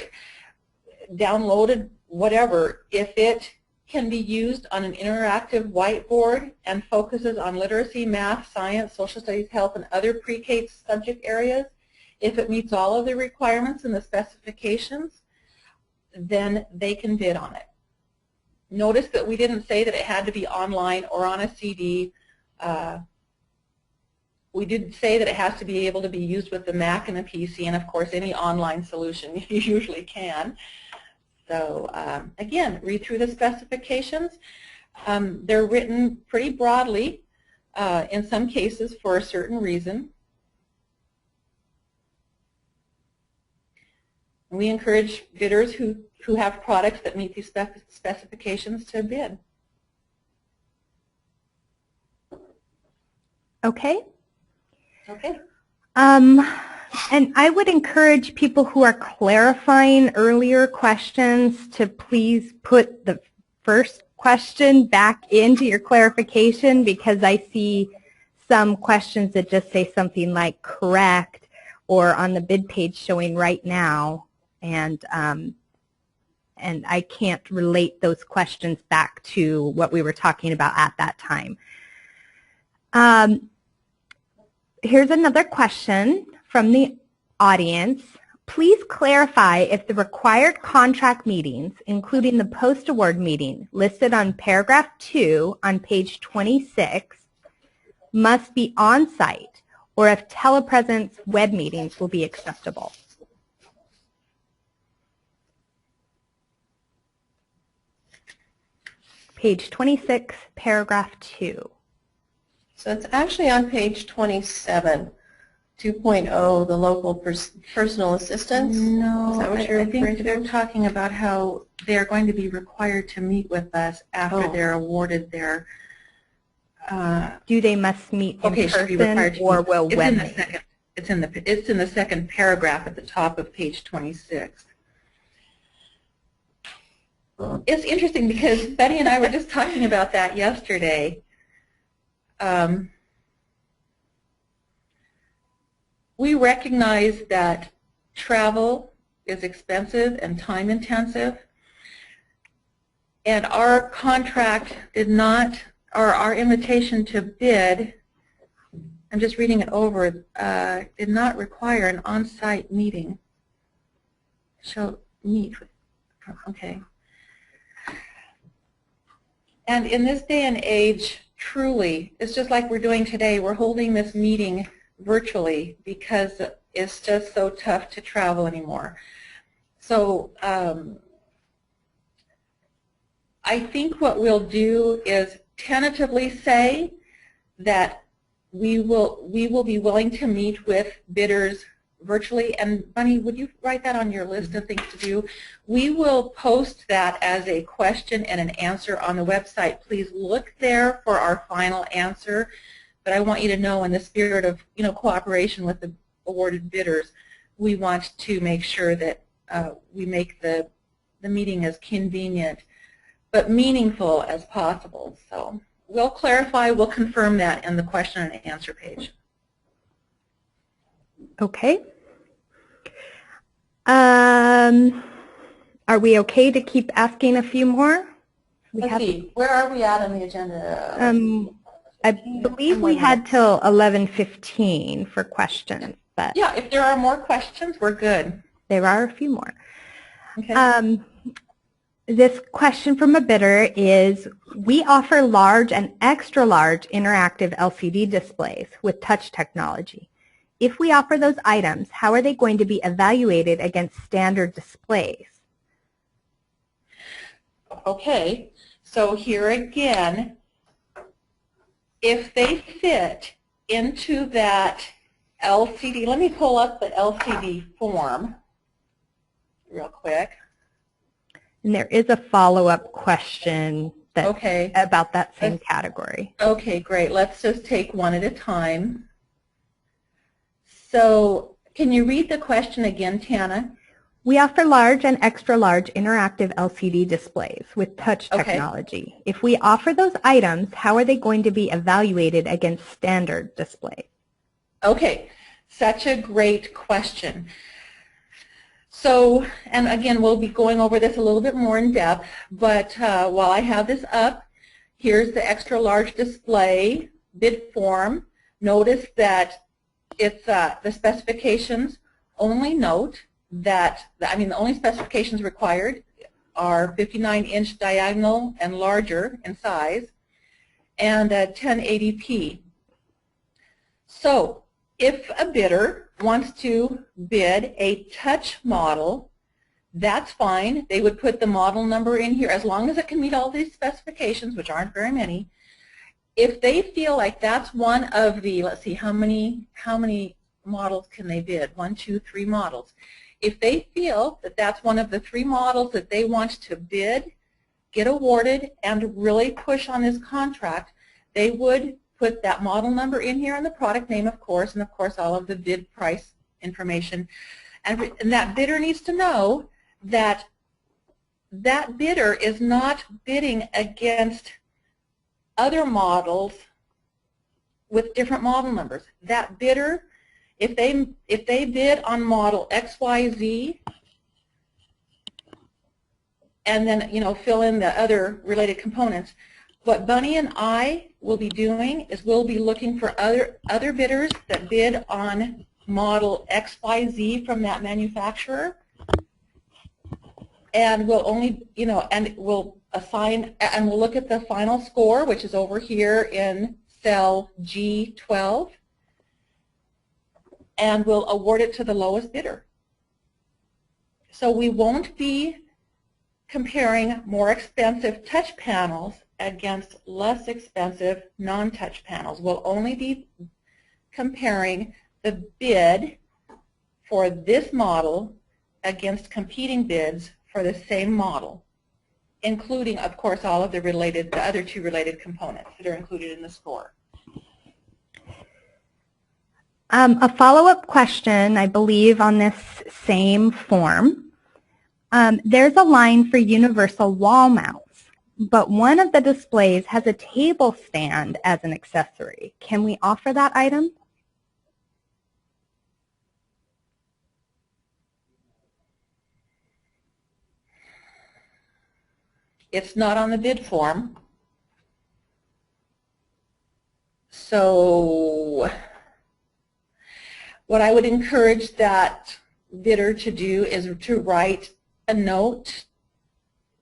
downloaded, whatever, if it can be used on an interactive whiteboard and focuses on literacy, math, science, social studies, health, and other pre-K subject areas, if it meets all of the requirements and the specifications, then they can bid on it. Notice that we didn't say that it had to be online or on a CD, We did say that it has to be able to be used with the Mac and the PC, and of course any online solution you usually can. So again, read through the specifications. They're written pretty broadly in some cases for a certain reason. We encourage bidders who have products that meet these specifications to bid. Okay. Okay. And I would encourage people who are clarifying earlier questions to please put the first question back into your clarification, because I see some questions that just say something like correct or on the bid page showing right now, and I can't relate those questions back to what we were talking about at that time. Here's another question from the audience. Please clarify if the required contract meetings, including the post-award meeting listed on paragraph 2 on page 26, must be on-site, or if telepresence web meetings will be acceptable. Page 26, paragraph 2. So it's actually on page 27, 2.0, the local personal assistance. No, Is that what you're I referring think to? they're talking about how they're going to be required to meet with us after they're awarded their. Do they must meet in person, or will web meetings? It's in the second paragraph at the top of page 26. It's interesting because Betty and I were just talking about that yesterday. We recognize that travel is expensive and time intensive, and our contract did not, or our invitation to bid, I'm just reading it over, did not require an on-site meeting. Shall meet with, okay. And in this day and age, truly, it's just like we're doing today. We're holding this meeting virtually because it's just so tough to travel anymore. So I think what we'll do is tentatively say that we will be willing to meet with bidders virtually. And Bunny, would you write that on your list of things to do? We will post that as a question and an answer on the website. Please look there for our final answer. But I want you to know, in the spirit of cooperation with the awarded bidders, we want to make sure that we make the meeting as convenient but meaningful as possible. So we'll clarify, we'll confirm that in the question and answer page. Okay. Are we okay to keep asking a few more? Let's see, where are we at on the agenda? I believe we had till 11:15 for questions. But yeah, if there are more questions, we're good. There are a few more. Okay. This question from a bidder is, we offer large and extra large interactive LCD displays with touch technology. If we offer those items, how are they going to be evaluated against standard displays? Okay, so here again, if they fit into that LCD, let me pull up the LCD form real quick. And there is a follow-up question that, about that same category. Okay, great. Let's just take one at a time. So can you read the question again, Tana? We offer large and extra large interactive LCD displays with touch technology. If we offer those items, how are they going to be evaluated against standard displays? Okay, such a great question. So, and again, we'll be going over this a little bit more in depth, but while I have this up, here's the extra large display bid form. Notice that it's the specifications only note that, the only specifications required are 59-inch diagonal and larger in size, and 1080p. So if a bidder wants to bid a touch model, that's fine. They would put the model number in here as long as it can meet all these specifications, which aren't very many. If they feel like that's one of the, let's see, how many models can they bid? 1, 2, 3 models. If they feel that that's one of the 3 models that they want to bid, get awarded, and really push on this contract, they would put that model number in here and the product name, of course, and of course all of the bid price information. And that bidder needs to know that that bidder is not bidding against other models with different model numbers. That bidder, if they bid on model XYZ and then fill in the other related components, what Bunny and I will be doing is we'll be looking for other bidders that bid on model XYZ from that manufacturer, and we'll only, and we'll assign, and we'll look at the final score, which is over here in cell G12, and we'll award it to the lowest bidder. So we won't be comparing more expensive touch panels against less expensive non-touch panels. We'll only be comparing the bid for this model against competing bids for the same model, including, of course, all of the other 2 related components that are included in the score. A follow-up question, I believe, on this same form. There's a line for universal wall mounts, but one of the displays has a table stand as an accessory. Can we offer that item? It's not on the bid form. So what I would encourage that bidder to do is to write a note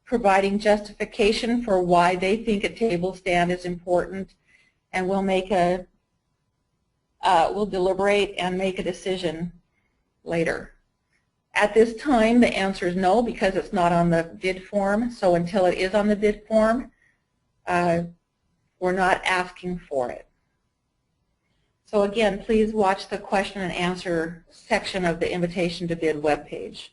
providing justification for why they think a table stand is important, and we'll deliberate and make a decision later. At this time, the answer is no, because it's not on the bid form. So until it is on the bid form, we're not asking for it. So again, please watch the question and answer section of the invitation to bid webpage.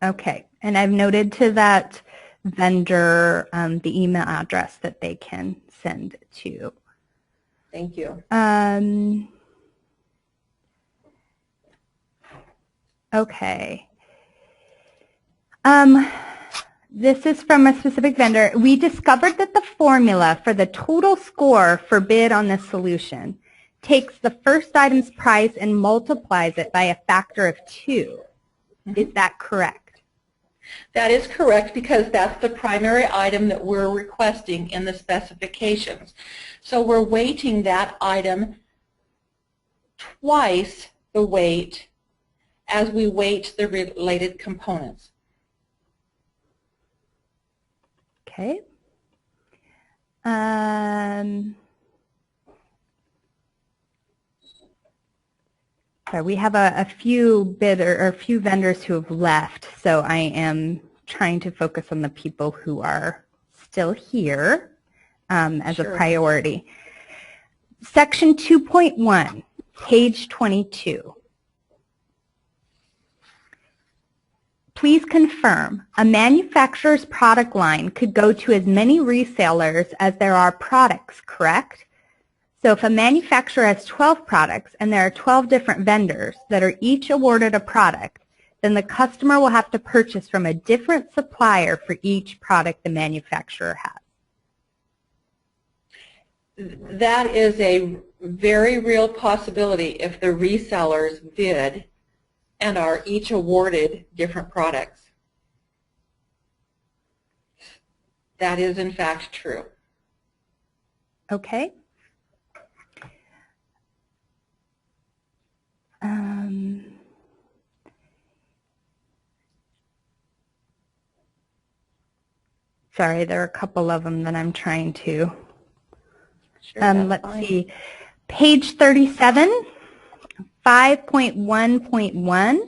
Okay, and I've noted to that vendor the email address that they can send to. Thank you. Okay. This is from a specific vendor. We discovered that the formula for the total score for bid on this solution takes the first item's price and multiplies it by a factor of 2. Is that correct? That is correct, because that's the primary item that we're requesting in the specifications. So we're weighting that item twice the weight as we weight the related components. Okay. So we have a few vendors who have left, so I am trying to focus on the people who are still here as a priority. Section 2.1, page 22. Please confirm a manufacturer's product line could go to as many resellers as there are products, correct? So if a manufacturer has 12 products and there are 12 different vendors that are each awarded a product, then the customer will have to purchase from a different supplier for each product the manufacturer has. That is a very real possibility if the resellers bid and are each awarded different products. That is in fact true. Okay. Sorry, there are a couple of them that I'm trying to. Sure, let's see. Page 37, 5.1.1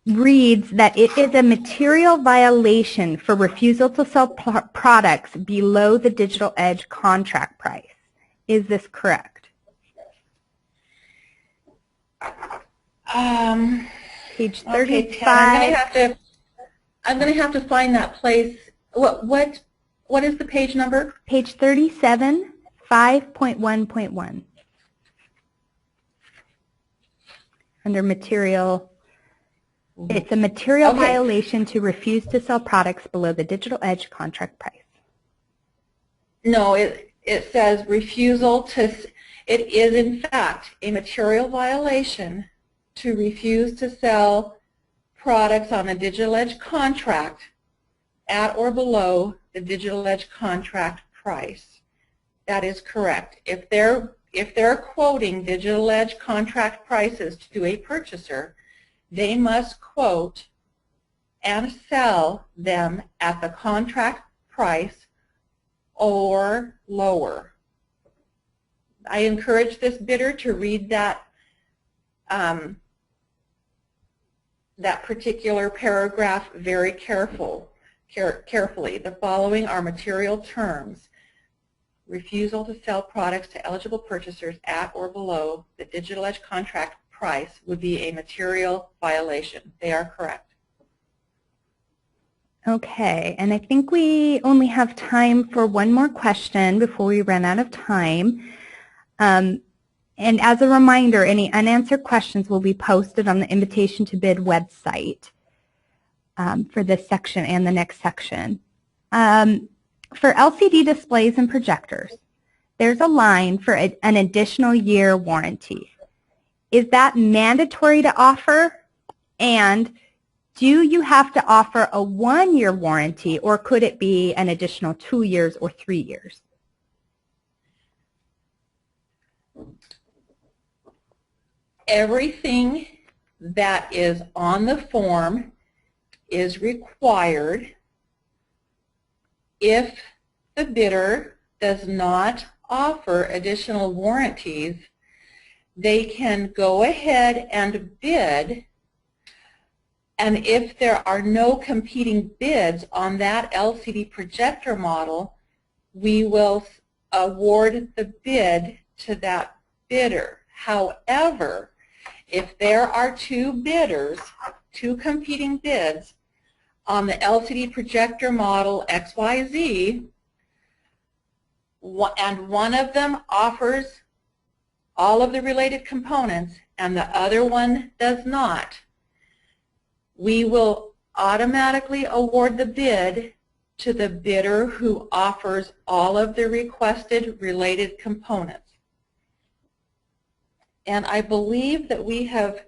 reads that it is a material violation for refusal to sell products below the DigitalEdge contract price. Is this correct? Page 35. Okay, Ted, I'm going to have to find that place. What is the page number? Page 37, 5.1.1. Under material. It's a material violation to refuse to sell products below the DigitalEdge contract price. No, it says refusal to, it is in fact a material violation to refuse to sell products on the DigitalEdge contract at or below the DigitalEdge contract price. That is correct. If they're quoting DigitalEdge contract prices to a purchaser, they must quote and sell them at the contract price or lower. I encourage this bidder to read that that particular paragraph very carefully. The following are material terms. Refusal to sell products to eligible purchasers at or below the DigitalEdge contract price would be a material violation. They are correct. Okay, and I think we only have time for one more question before we run out of time. And as a reminder, any unanswered questions will be posted on the Invitation to Bid website for this section and the next section. For LCD displays and projectors, there's a line for an additional year warranty. Is that mandatory to offer? And do you have to offer a 1-year warranty, or could it be an additional 2 years or 3 years? Everything that is on the form is required. If the bidder does not offer additional warranties, they can go ahead and bid, and if there are no competing bids on that LCD projector model, we will award the bid to that bidder. However, if there are two bidders, two competing bids on the LCD projector model XYZ, and one of them offers all of the related components and the other one does not, we will automatically award the bid to the bidder who offers all of the requested related components. And I believe that we have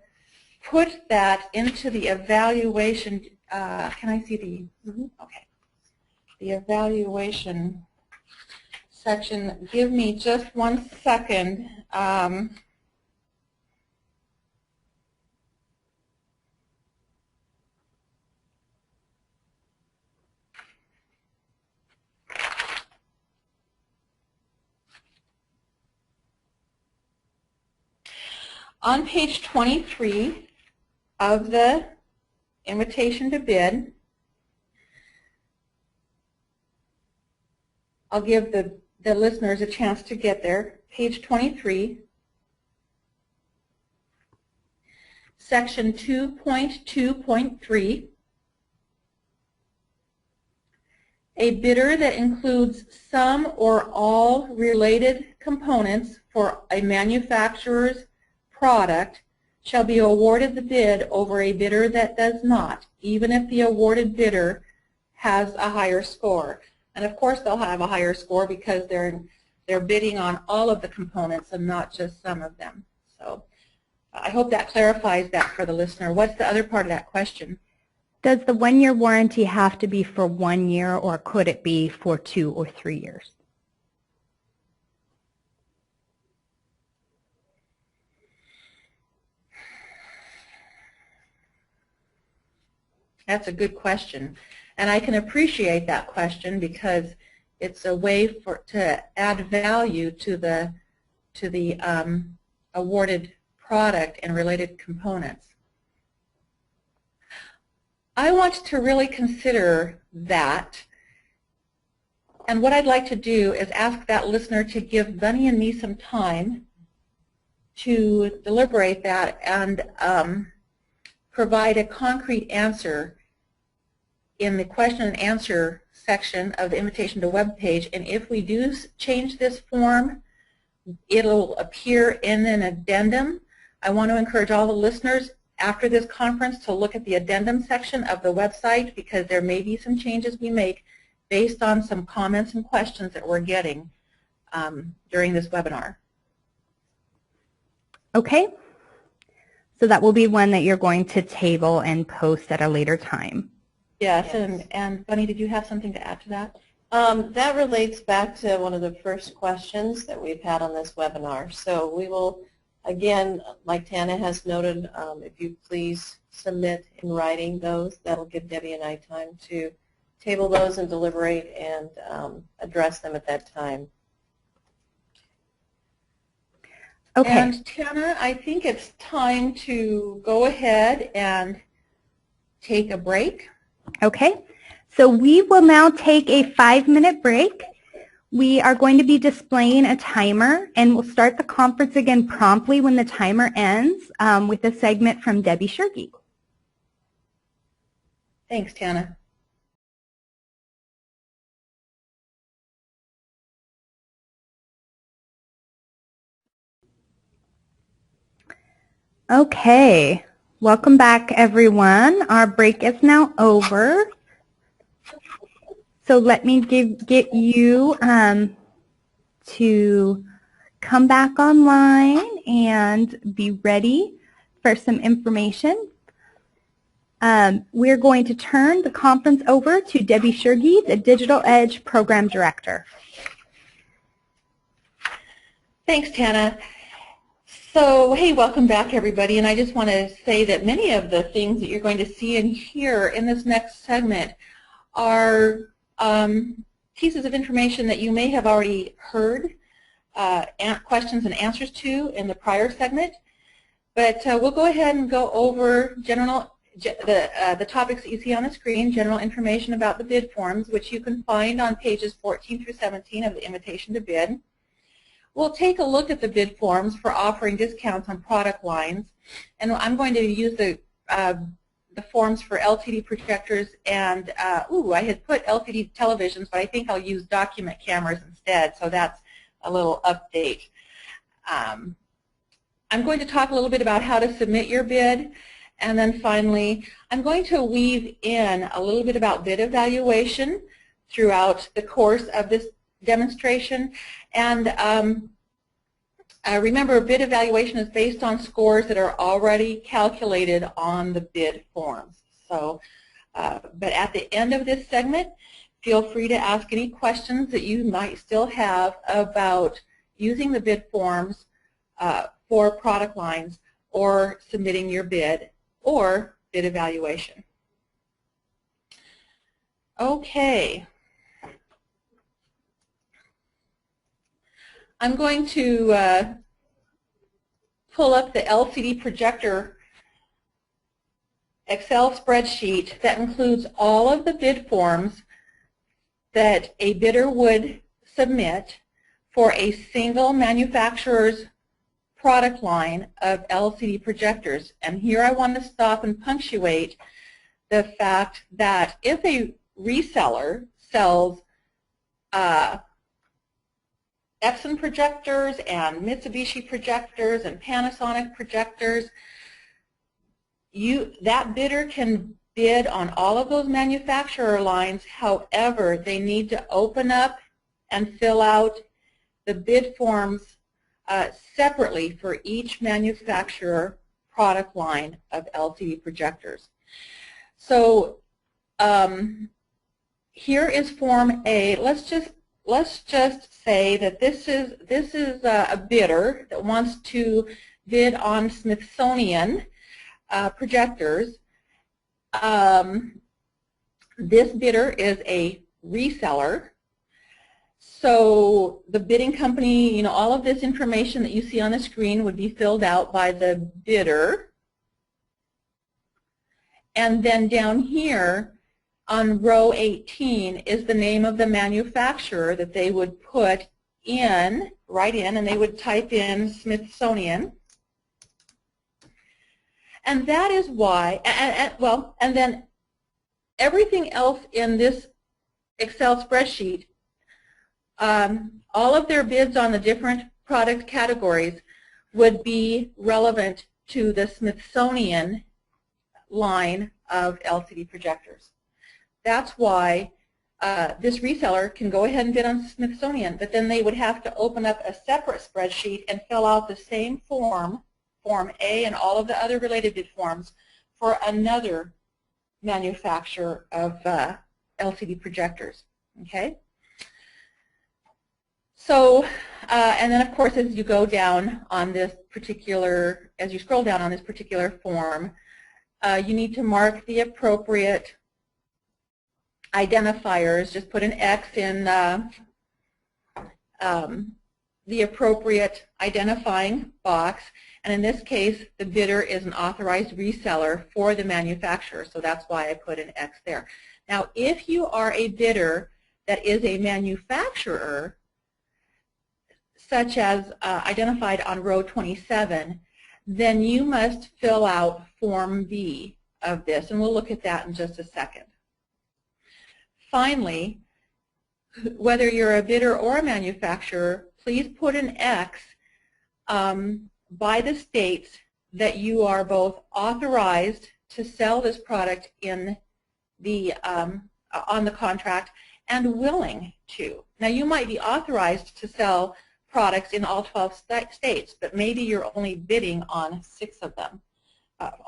put that into the evaluation. Can I see the? Okay. The evaluation section. Give me just 1 second. On page 23 of the invitation to bid, I'll give the listeners a chance to get there. Page 23, section 2.2.3, a bidder that includes some or all related components for a manufacturer's product shall be awarded the bid over a bidder that does not, even if the awarded bidder has a higher score. And of course they'll have a higher score because they're bidding on all of the components and not just some of them. So I hope that clarifies that for the listener. What's the other part of that question? Does the 1-year warranty have to be for 1 year, or could it be for 2 or 3 years? That's a good question. And I can appreciate that question because it's a way to add value to the awarded product and related components. I want to really consider that, and what I'd like to do is ask that listener to give Bunny and me some time to deliberate that and provide a concrete answer in the question and answer section of the invitation to web page. And if we do change this form, it'll appear in an addendum. I want to encourage all the listeners after this conference to look at the addendum section of the website, because there may be some changes we make based on some comments and questions that we're getting during this webinar. Okay. So that will be one that you're going to table and post at a later time. Yes. And Bunny, did you have something to add to that? That relates back to one of the first questions that we've had on this webinar. So we will, again, like Tana has noted, if you please submit in writing those, that'll give Debbie and I time to table those and deliberate and address them at that time. Okay. And Tana, I think it's time to go ahead and take a break. Okay. So we will now take a 5-minute break. We are going to be displaying a timer, and we'll start the conference again promptly when the timer ends with a segment from Debbie Shergi. Thanks, Tana. Okay. Welcome back, everyone. Our break is now over. So let me get you to come back online and be ready for some information. We're going to turn the conference over to Debbie Shergi, the DigitalEdge Program Director. Thanks, Tana. So, hey, welcome back, everybody. And I just want to say that many of the things that you're going to see and hear in this next segment are pieces of information that you may have already heard questions and answers to in the prior segment. But we'll go ahead and go over the topics that you see on the screen, general information about the bid forms, which you can find on pages 14 through 17 of the invitation to bid. We'll take a look at the bid forms for offering discounts on product lines, and I'm going to use the forms for LCD projectors and, I had put LCD televisions, but I think I'll use document cameras instead, so that's a little update. I'm going to talk a little bit about how to submit your bid, and then finally, I'm going to weave in a little bit about bid evaluation throughout the course of this demonstration. And remember, bid evaluation is based on scores that are already calculated on the bid forms. So, but at the end of this segment, feel free to ask any questions that you might still have about using the bid forms for product lines or submitting your bid or bid evaluation. Okay. I'm going to pull up the LCD projector Excel spreadsheet that includes all of the bid forms that a bidder would submit for a single manufacturer's product line of LCD projectors. And here I want to stop and punctuate the fact that if a reseller sells Epson projectors and Mitsubishi projectors and Panasonic projectors, that bidder can bid on all of those manufacturer lines. However, they need to open up and fill out the bid forms separately for each manufacturer product line of LCD projectors. So here is Form A. Let's just say that this is a bidder that wants to bid on Smithsonian projectors. This bidder is a reseller, So the bidding company, all of this information that you see on the screen would be filled out by the bidder. And then down here on row 18 is the name of the manufacturer that they would put in, write in, and they would type in Smithsonian. And that is why, and then everything else in this Excel spreadsheet, all of their bids on the different product categories would be relevant to the Smithsonian line of LCD projectors. That's why this reseller can go ahead and bid on Smithsonian, but then they would have to open up a separate spreadsheet and fill out the same form, Form A, and all of the other related bid forms for another manufacturer of LCD projectors. Okay? So, and then of course as you go down on this particular, as you scroll down on this particular form, you need to mark the appropriate identifiers. Just put an X in the appropriate identifying box, and in this case the bidder is an authorized reseller for the manufacturer, so that's why I put an X there. Now if you are a bidder that is a manufacturer, such as identified on row 27, then you must fill out Form B of this, and we'll look at that in just a second. Finally, whether you're a bidder or a manufacturer, please put an X by the states that you are both authorized to sell this product in the on the contract and willing to. Now you might be authorized to sell products in all 12 states, but maybe you're only bidding on 6 of them,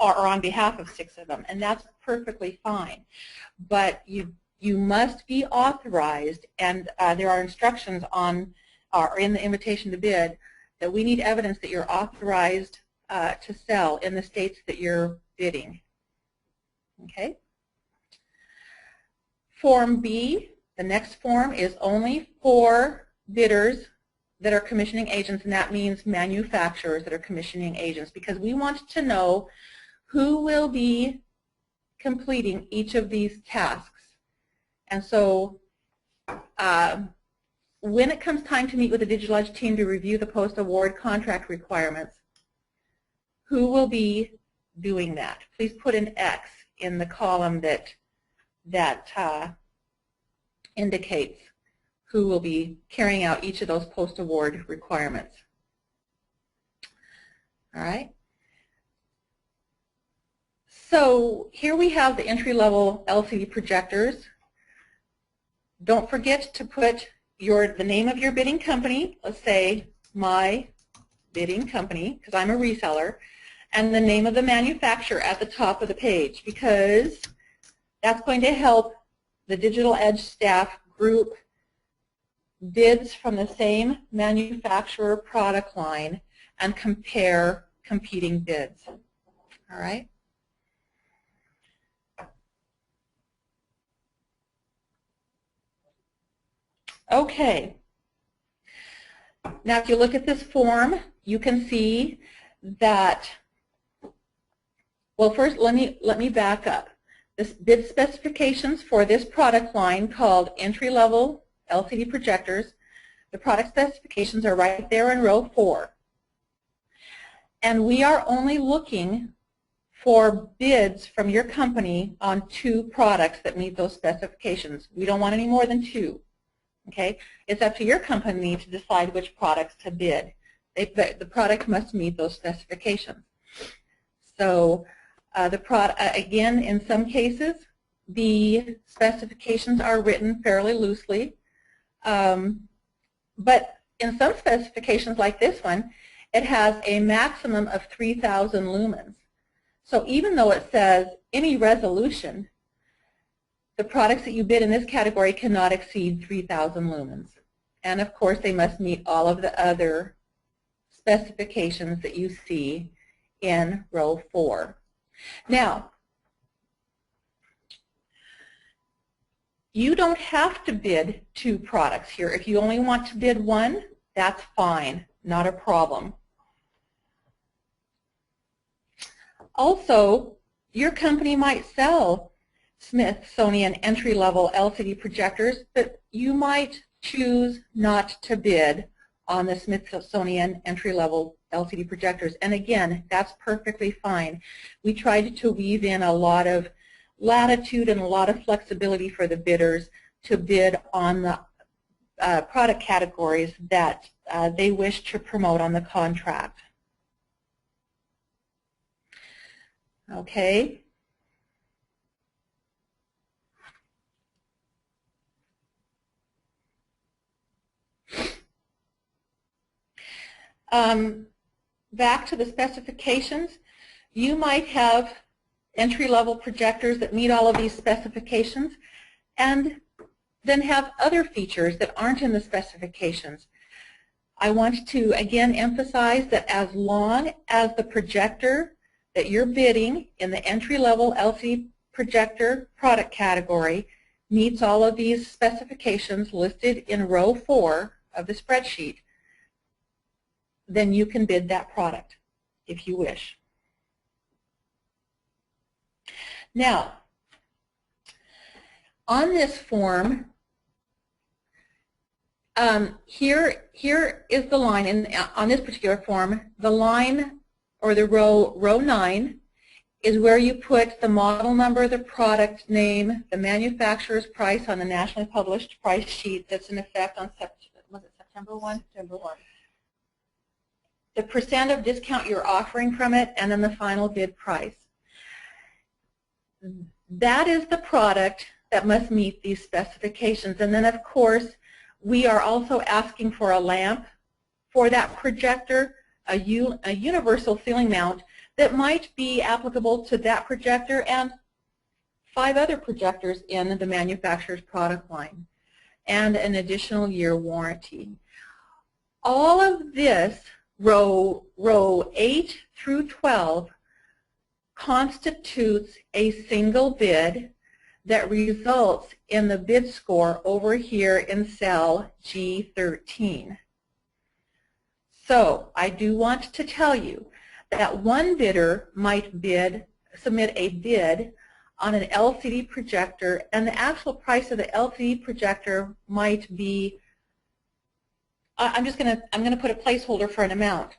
or on behalf of 6 of them, and that's perfectly fine. But you must be authorized, and there are instructions on or in the invitation to bid that we need evidence that you're authorized to sell in the states that you're bidding. Okay? Form B, the next form, is only for bidders that are commissioning agents, and that means manufacturers that are commissioning agents, because we want to know who will be completing each of these tasks. And so when it comes time to meet with the DigitalEdge team to review the post-award contract requirements, who will be doing that? Please put an X in the column that indicates who will be carrying out each of those post-award requirements. All right? So here we have the entry-level LCD projectors. Don't forget to put the name of your bidding company. Let's say my bidding company, because I'm a reseller, and the name of the manufacturer at the top of the page, because that's going to help the DigitalEdge staff group bids from the same manufacturer product line and compare competing bids. All right? Okay. Now if you look at this form, you can see that, well, first let me back up. This bid specifications for this product line called entry-level LCD projectors, the product specifications are right there in row 4. And we are only looking for bids from your company on 2 products that meet those specifications. We don't want any more than 2. Okay? It's up to your company to decide which products to bid. The product must meet those specifications. So again, in some cases, the specifications are written fairly loosely. But in some specifications like this one, it has a maximum of 3,000 lumens. So even though it says any resolution, the products that you bid in this category cannot exceed 3,000 lumens. And of course, they must meet all of the other specifications that you see in row 4. Now, You don't have to bid 2 products here. If you only want to bid 1, that's fine, not a problem. Also, your company might sell Smithsonian entry-level LCD projectors, but you might choose not to bid on the Smithsonian entry-level LCD projectors. And again, that's perfectly fine. We tried to weave in a lot of latitude and a lot of flexibility for the bidders to bid on the product categories that they wish to promote on the contract. Okay. Back to the specifications, you might have entry-level projectors that meet all of these specifications and then have other features that aren't in the specifications. I want to again emphasize that as long as the projector that you're bidding in the entry-level LCD projector product category meets all of these specifications listed in row 4 of the spreadsheet, then you can bid that product if you wish. Now, on this form, here is the line, on this particular form, the line or the row 9 is where you put the model number, the product name, the manufacturer's price on the nationally published price sheet that's in effect on September 1? September 1. The percent of discount you're offering from it, and then the final bid price. That is the product that must meet these specifications. And then, of course, we are also asking for a lamp for that projector, a universal ceiling mount that might be applicable to that projector and 5 other projectors in the manufacturer's product line, and an additional year warranty. All of this, row 8 through 12, constitutes a single bid that results in the bid score over here in cell G13. So I do want to tell you that one bidder might submit a bid on an LCD projector, and the actual price of the LCD projector might be, I'm going to put a placeholder for an amount,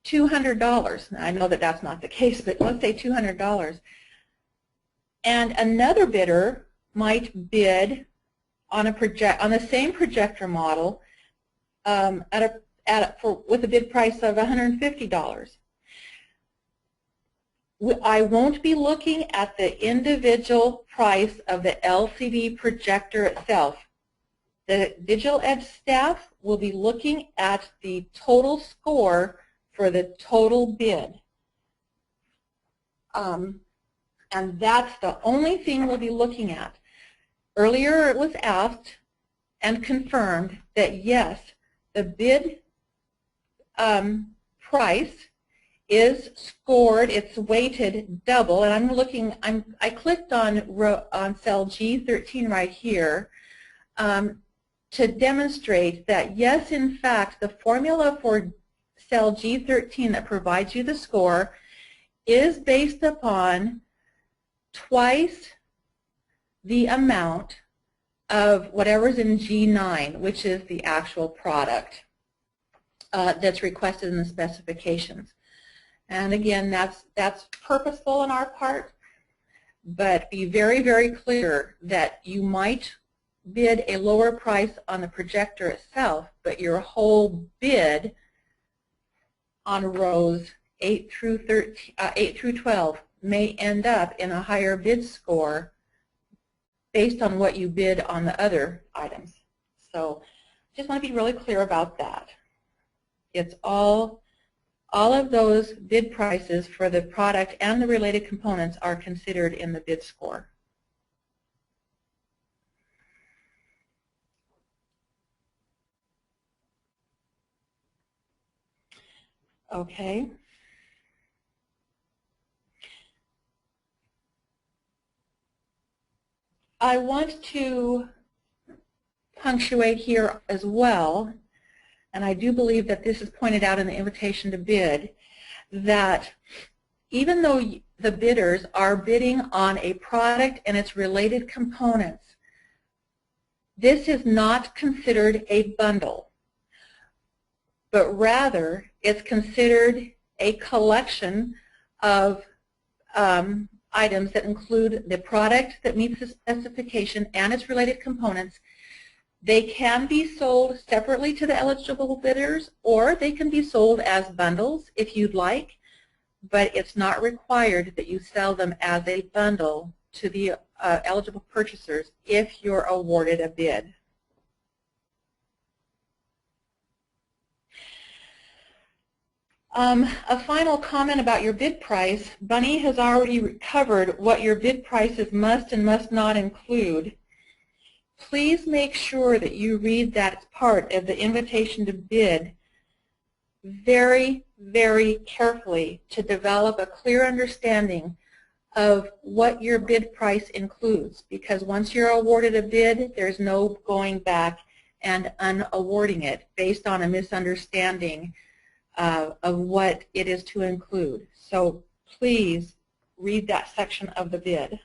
$200. Now, I know that that's not the case, but let's say $200. And another bidder might bid on the same projector model with a bid price of $150. I won't be looking at the individual price of the LCD projector itself. The DigitalEdge staff will be looking at the total score for the total bid. And that's the only thing we'll be looking at. Earlier it was asked and confirmed that yes, the bid price is scored, it's weighted double, and I clicked on cell G13 right here to demonstrate that yes, in fact, the formula for cell G13 that provides you the score is based upon twice the amount of whatever's in G9, which is the actual product that's requested in the specifications. And again, that's purposeful on our part, but be very, very clear that you might bid a lower price on the projector itself, but your whole bid on rows 8 through 12 may end up in a higher bid score based on what you bid on the other items. So just want to be really clear about that. It's all of those bid prices for the product and the related components are considered in the bid score. Okay. I want to punctuate here as well, and I do believe that this is pointed out in the invitation to bid, that even though the bidders are bidding on a product and its related components, this is not considered a bundle, but rather it's considered a collection of items that include the product that meets the specification and its related components. They can be sold separately to the eligible bidders, or they can be sold as bundles if you'd like, but it's not required that you sell them as a bundle to the eligible purchasers if you're awarded a bid. A final comment about your bid price. Bunny has already covered what your bid prices must and must not include. Please make sure that you read that part of the invitation to bid very, very carefully to develop a clear understanding of what your bid price includes, because once you're awarded a bid, there's no going back and unawarding it based on a misunderstanding of what it is to include. So please read that section of the bid.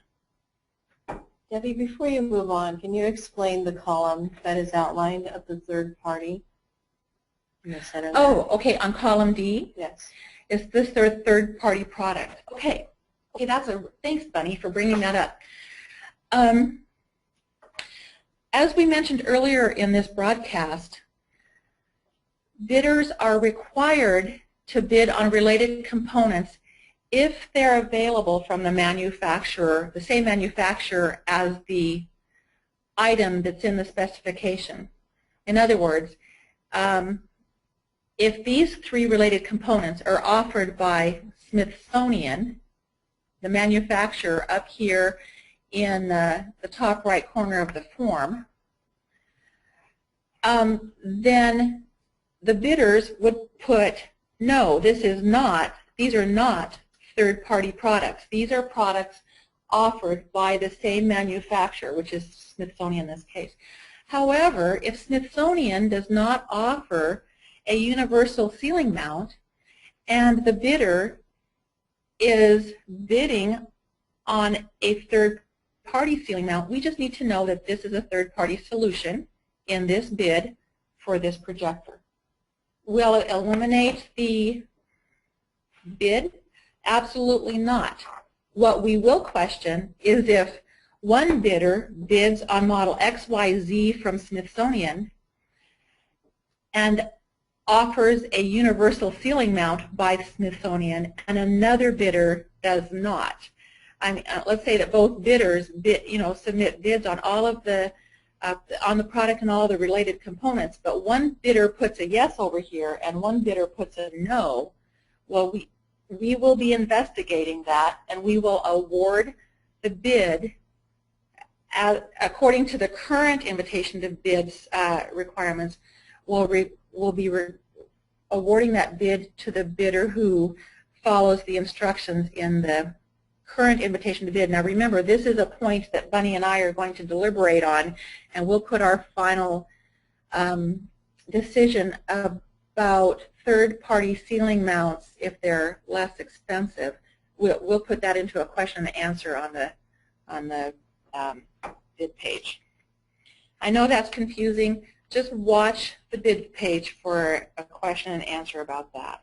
Debbie, before you move on, can you explain the column that is outlined of the third party in the center there? Oh, okay, on column D? Yes. It's this third party product. Okay, thanks Bunny for bringing that up. As we mentioned earlier in this broadcast, bidders are required to bid on related components if they're available from the manufacturer, the same manufacturer as the item that's in the specification. In other words, if these three related components are offered by Smithsonian, the manufacturer up here in the top right corner of the form, then the bidders would put, no, these are not third-party products. These are products offered by the same manufacturer, which is Smithsonian in this case. However, if Smithsonian does not offer a universal ceiling mount and the bidder is bidding on a third-party ceiling mount, we just need to know that this is a third-party solution in this bid for this projector. Will it eliminate the bid? Absolutely not. What we will question is if one bidder bids on model XYZ from Smithsonian and offers a universal ceiling mount by Smithsonian and another bidder does not. I mean, let's say that both bidders submit bids on all of the on the product and all the related components, but one bidder puts a yes over here and one bidder puts a no. Well, we will be investigating that, and we will award the bid according to the current invitation to bids requirements. We'll be awarding that bid to the bidder who follows the instructions in the current invitation to bid. Now remember, this is a point that Bunny and I are going to deliberate on, and we'll put our final decision about third-party ceiling mounts if they're less expensive. We'll put that into a question and answer on the bid page. I know that's confusing. Just watch the bid page for a question and answer about that.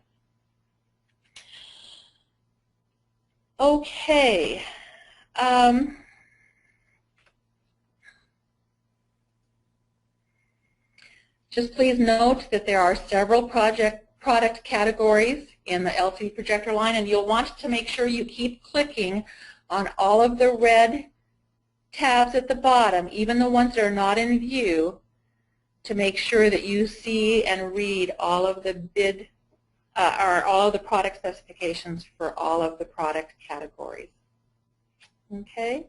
Okay. Just please note that there are several product categories in the LCD projector line, and you'll want to make sure you keep clicking on all of the red tabs at the bottom, even the ones that are not in view, to make sure that you see and read all of the bid or all of the product specifications for all of the product categories. Okay?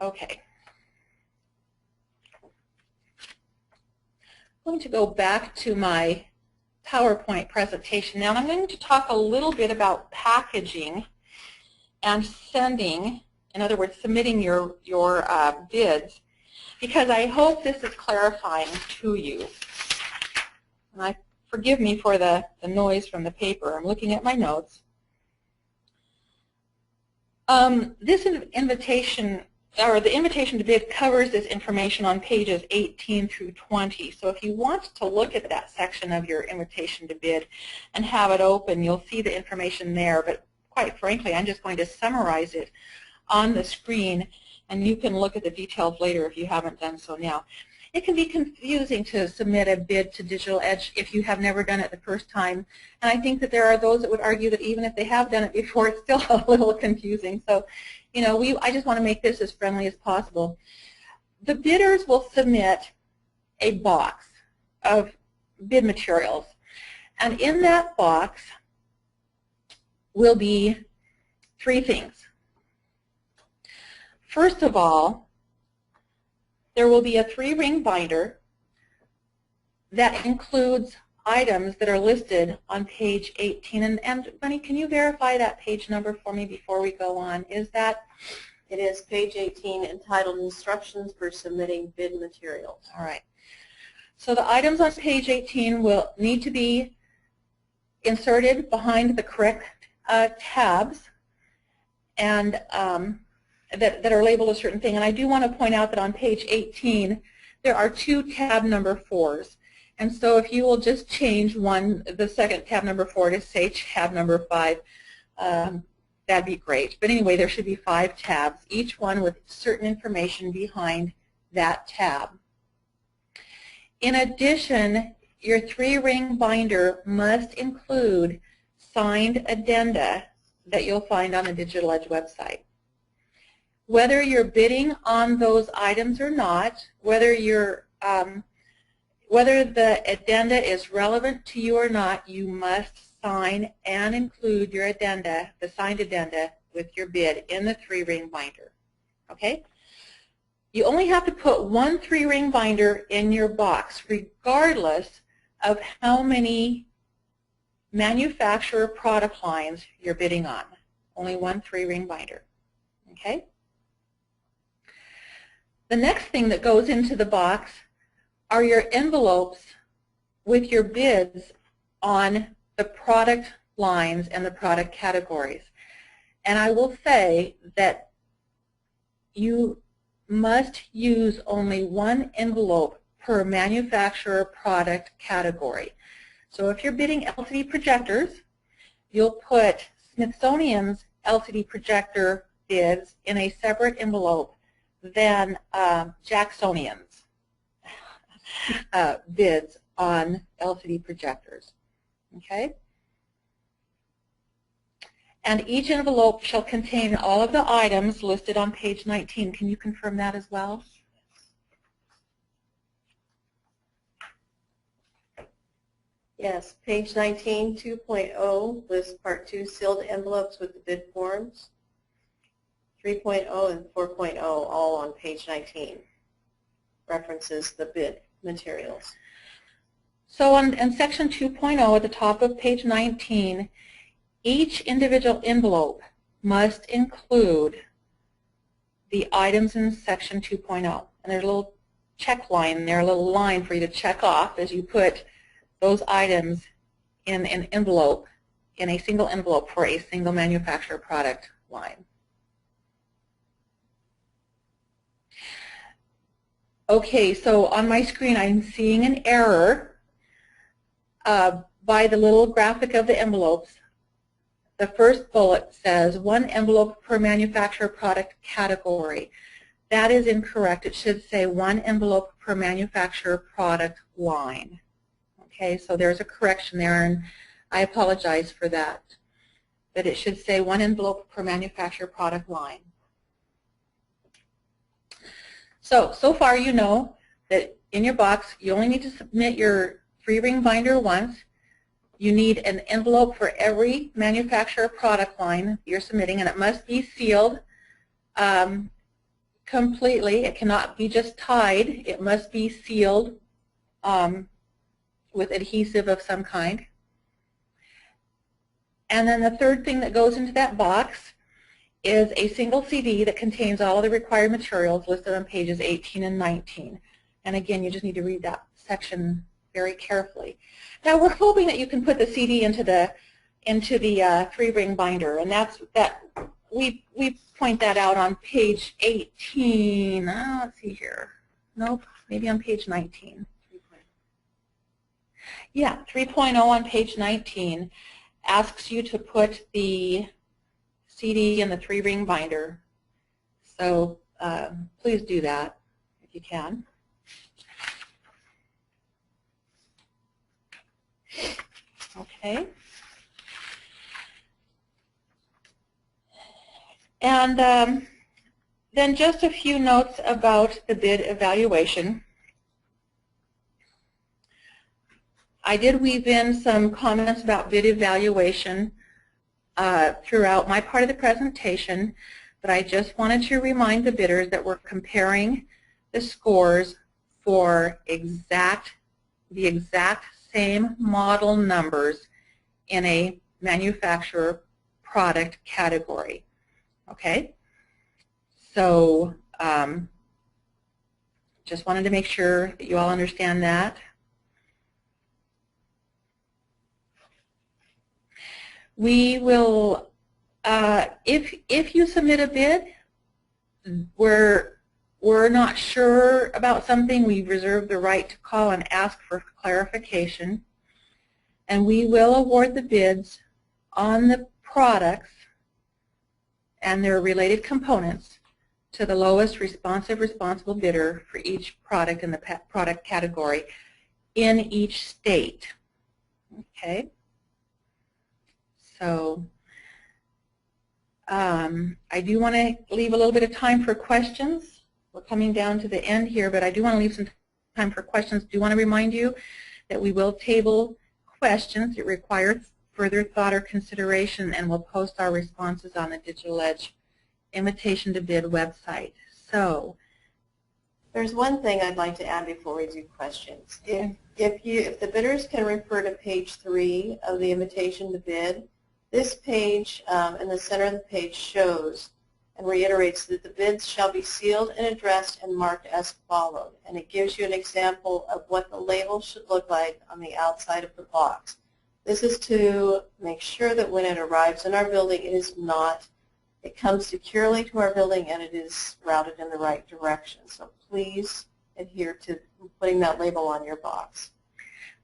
Okay. I'm going to go back to my PowerPoint presentation now, and I'm going to talk a little bit about packaging and sending, in other words, submitting your bids, because I hope this is clarifying to you. And forgive me for the noise from the paper. I'm looking at my notes. This invitation, or the invitation to bid, covers this information on pages 18 through 20. So if you want to look at that section of your invitation to bid and have it open, you'll see the information there. But quite frankly, I'm just going to summarize it on the screen, and you can look at the details later if you haven't done so now. It can be confusing to submit a bid to DigitalEdge if you have never done it the first time. And I think that there are those that would argue that even if they have done it before, it's still a little confusing. So, you know, I just want to make this as friendly as possible. The bidders will submit a box of bid materials. And in that box will be three things. First of all, there will be a 3-ring binder that includes items that are listed on page 18. And Bunny, can you verify that page number for me before we go on? Is that? It is page 18, entitled Instructions for Submitting Bid Materials. All right. So the items on page 18 will need to be inserted behind the correct tabs and that are labeled a certain thing. And I do want to point out that on page 18 there are 2 tab number 4s. And so if you will just change the second tab number 4 to say tab number 5, that'd be great. But anyway, there should be 5 tabs, each one with certain information behind that tab. In addition, your 3-ring binder must include signed addenda that you'll find on the DigitalEdge website. Whether you're bidding on those items or not, whether the addenda is relevant to you or not, you must sign and include your addenda, the signed addenda, with your bid in the 3-ring binder. Okay? You only have to put 1 3-ring binder in your box, regardless of how many manufacturer product lines you're bidding on. Only 1 3-ring binder. Okay? The next thing that goes into the box are your envelopes with your bids on the product lines and the product categories. And I will say that you must use only 1 envelope per manufacturer product category. So if you're bidding LCD projectors, you'll put Smithsonian's LCD projector bids in a separate envelope than Jacksonian's bids on LCD projectors. Okay? And each envelope shall contain all of the items listed on page 19. Can you confirm that as well? Yes, page 19, 2.0 lists Part 2 sealed envelopes with the bid forms. 3.0 and 4.0 all on page 19 references the bid materials. So in section 2.0 at the top of page 19, each individual envelope must include the items in section 2.0. And there's a little check line there, a little line for you to check off as you put those items in an envelope, in a single envelope for a single manufacturer product line. Okay, so on my screen I'm seeing an error by the little graphic of the envelopes. The first bullet says 1 envelope per manufacturer product category. That is incorrect. It should say 1 envelope per manufacturer product line. Okay, so there's a correction there, and I apologize for that. But it should say 1 envelope per manufacturer product line. So far you know that in your box you only need to submit your 3-ring binder once. You need an envelope for every manufacturer product line you're submitting, and it must be sealed completely. It cannot be just tied. It must be sealed with adhesive of some kind. And then the third thing that goes into that box is a single CD that contains all of the required materials listed on pages 18 and 19. And again, you just need to read that section very carefully. Now we're hoping that you can put the CD into the 3-ring binder, and we point that out on page 18. Let's see here. Nope, maybe on page 19. Yeah, 3.0 on page 19 asks you to put the CD in the 3-ring binder. So please do that if you can. Okay. And then just a few notes about the bid evaluation. I did weave in some comments about bid evaluation throughout my part of the presentation, but I just wanted to remind the bidders that we're comparing the scores for the exact same model numbers in a manufacturer product category. Okay, so just wanted to make sure that you all understand that. We will, if you submit a bid, we're not sure about something, we reserve the right to call and ask for clarification, and we will award the bids on the products and their related components to the lowest responsible bidder for each product in the product category in each state. Okay. So I do want to leave a little bit of time for questions. We're coming down to the end here, but I do want to leave some time for questions. I do want to remind you that we will table questions that require further thought or consideration, and we'll post our responses on the DigitalEdge Invitation to Bid website. So there's one thing I'd like to add before we do questions. If the bidders can refer to page 3 of the Invitation to Bid, this page in the center of the page shows and reiterates that the bids shall be sealed and addressed and marked as followed. And it gives you an example of what the label should look like on the outside of the box. This is to make sure that when it arrives in our building, it comes securely to our building and it is routed in the right direction. So please adhere to putting that label on your box.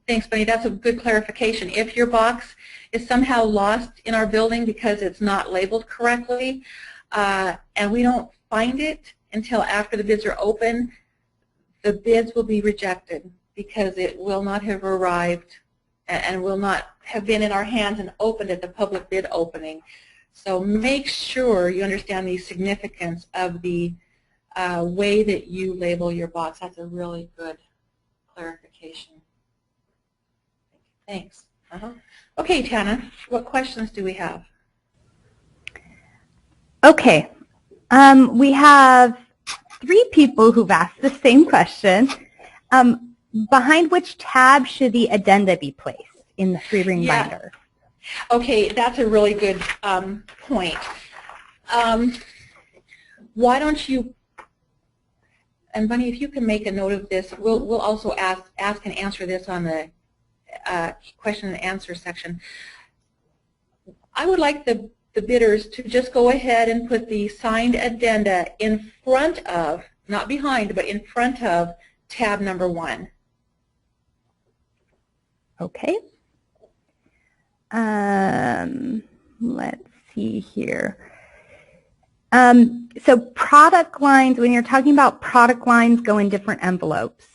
Thanks, Bunny. That's a good clarification. If your box is somehow lost in our building because it's not labeled correctly, and we don't find it until after the bids are open, the bids will be rejected because it will not have arrived and will not have been in our hands and opened at the public bid opening. So make sure you understand the significance of the way that you label your box. That's a really good clarification. Thanks. Okay, Tana, what questions do we have? Okay. We have 3 people who've asked the same question. Behind which tab should the addenda be placed in the 3-ring binder? Okay, that's a really good point. Why don't you, and Bunny, if you can make a note of this, we'll also ask and answer this on the question and answer section. I would like the bidders to just go ahead and put the signed addenda in front of, not behind, but in front of tab number 1. Okay. Let's see here. So product lines, when you're talking about product lines, go in different envelopes.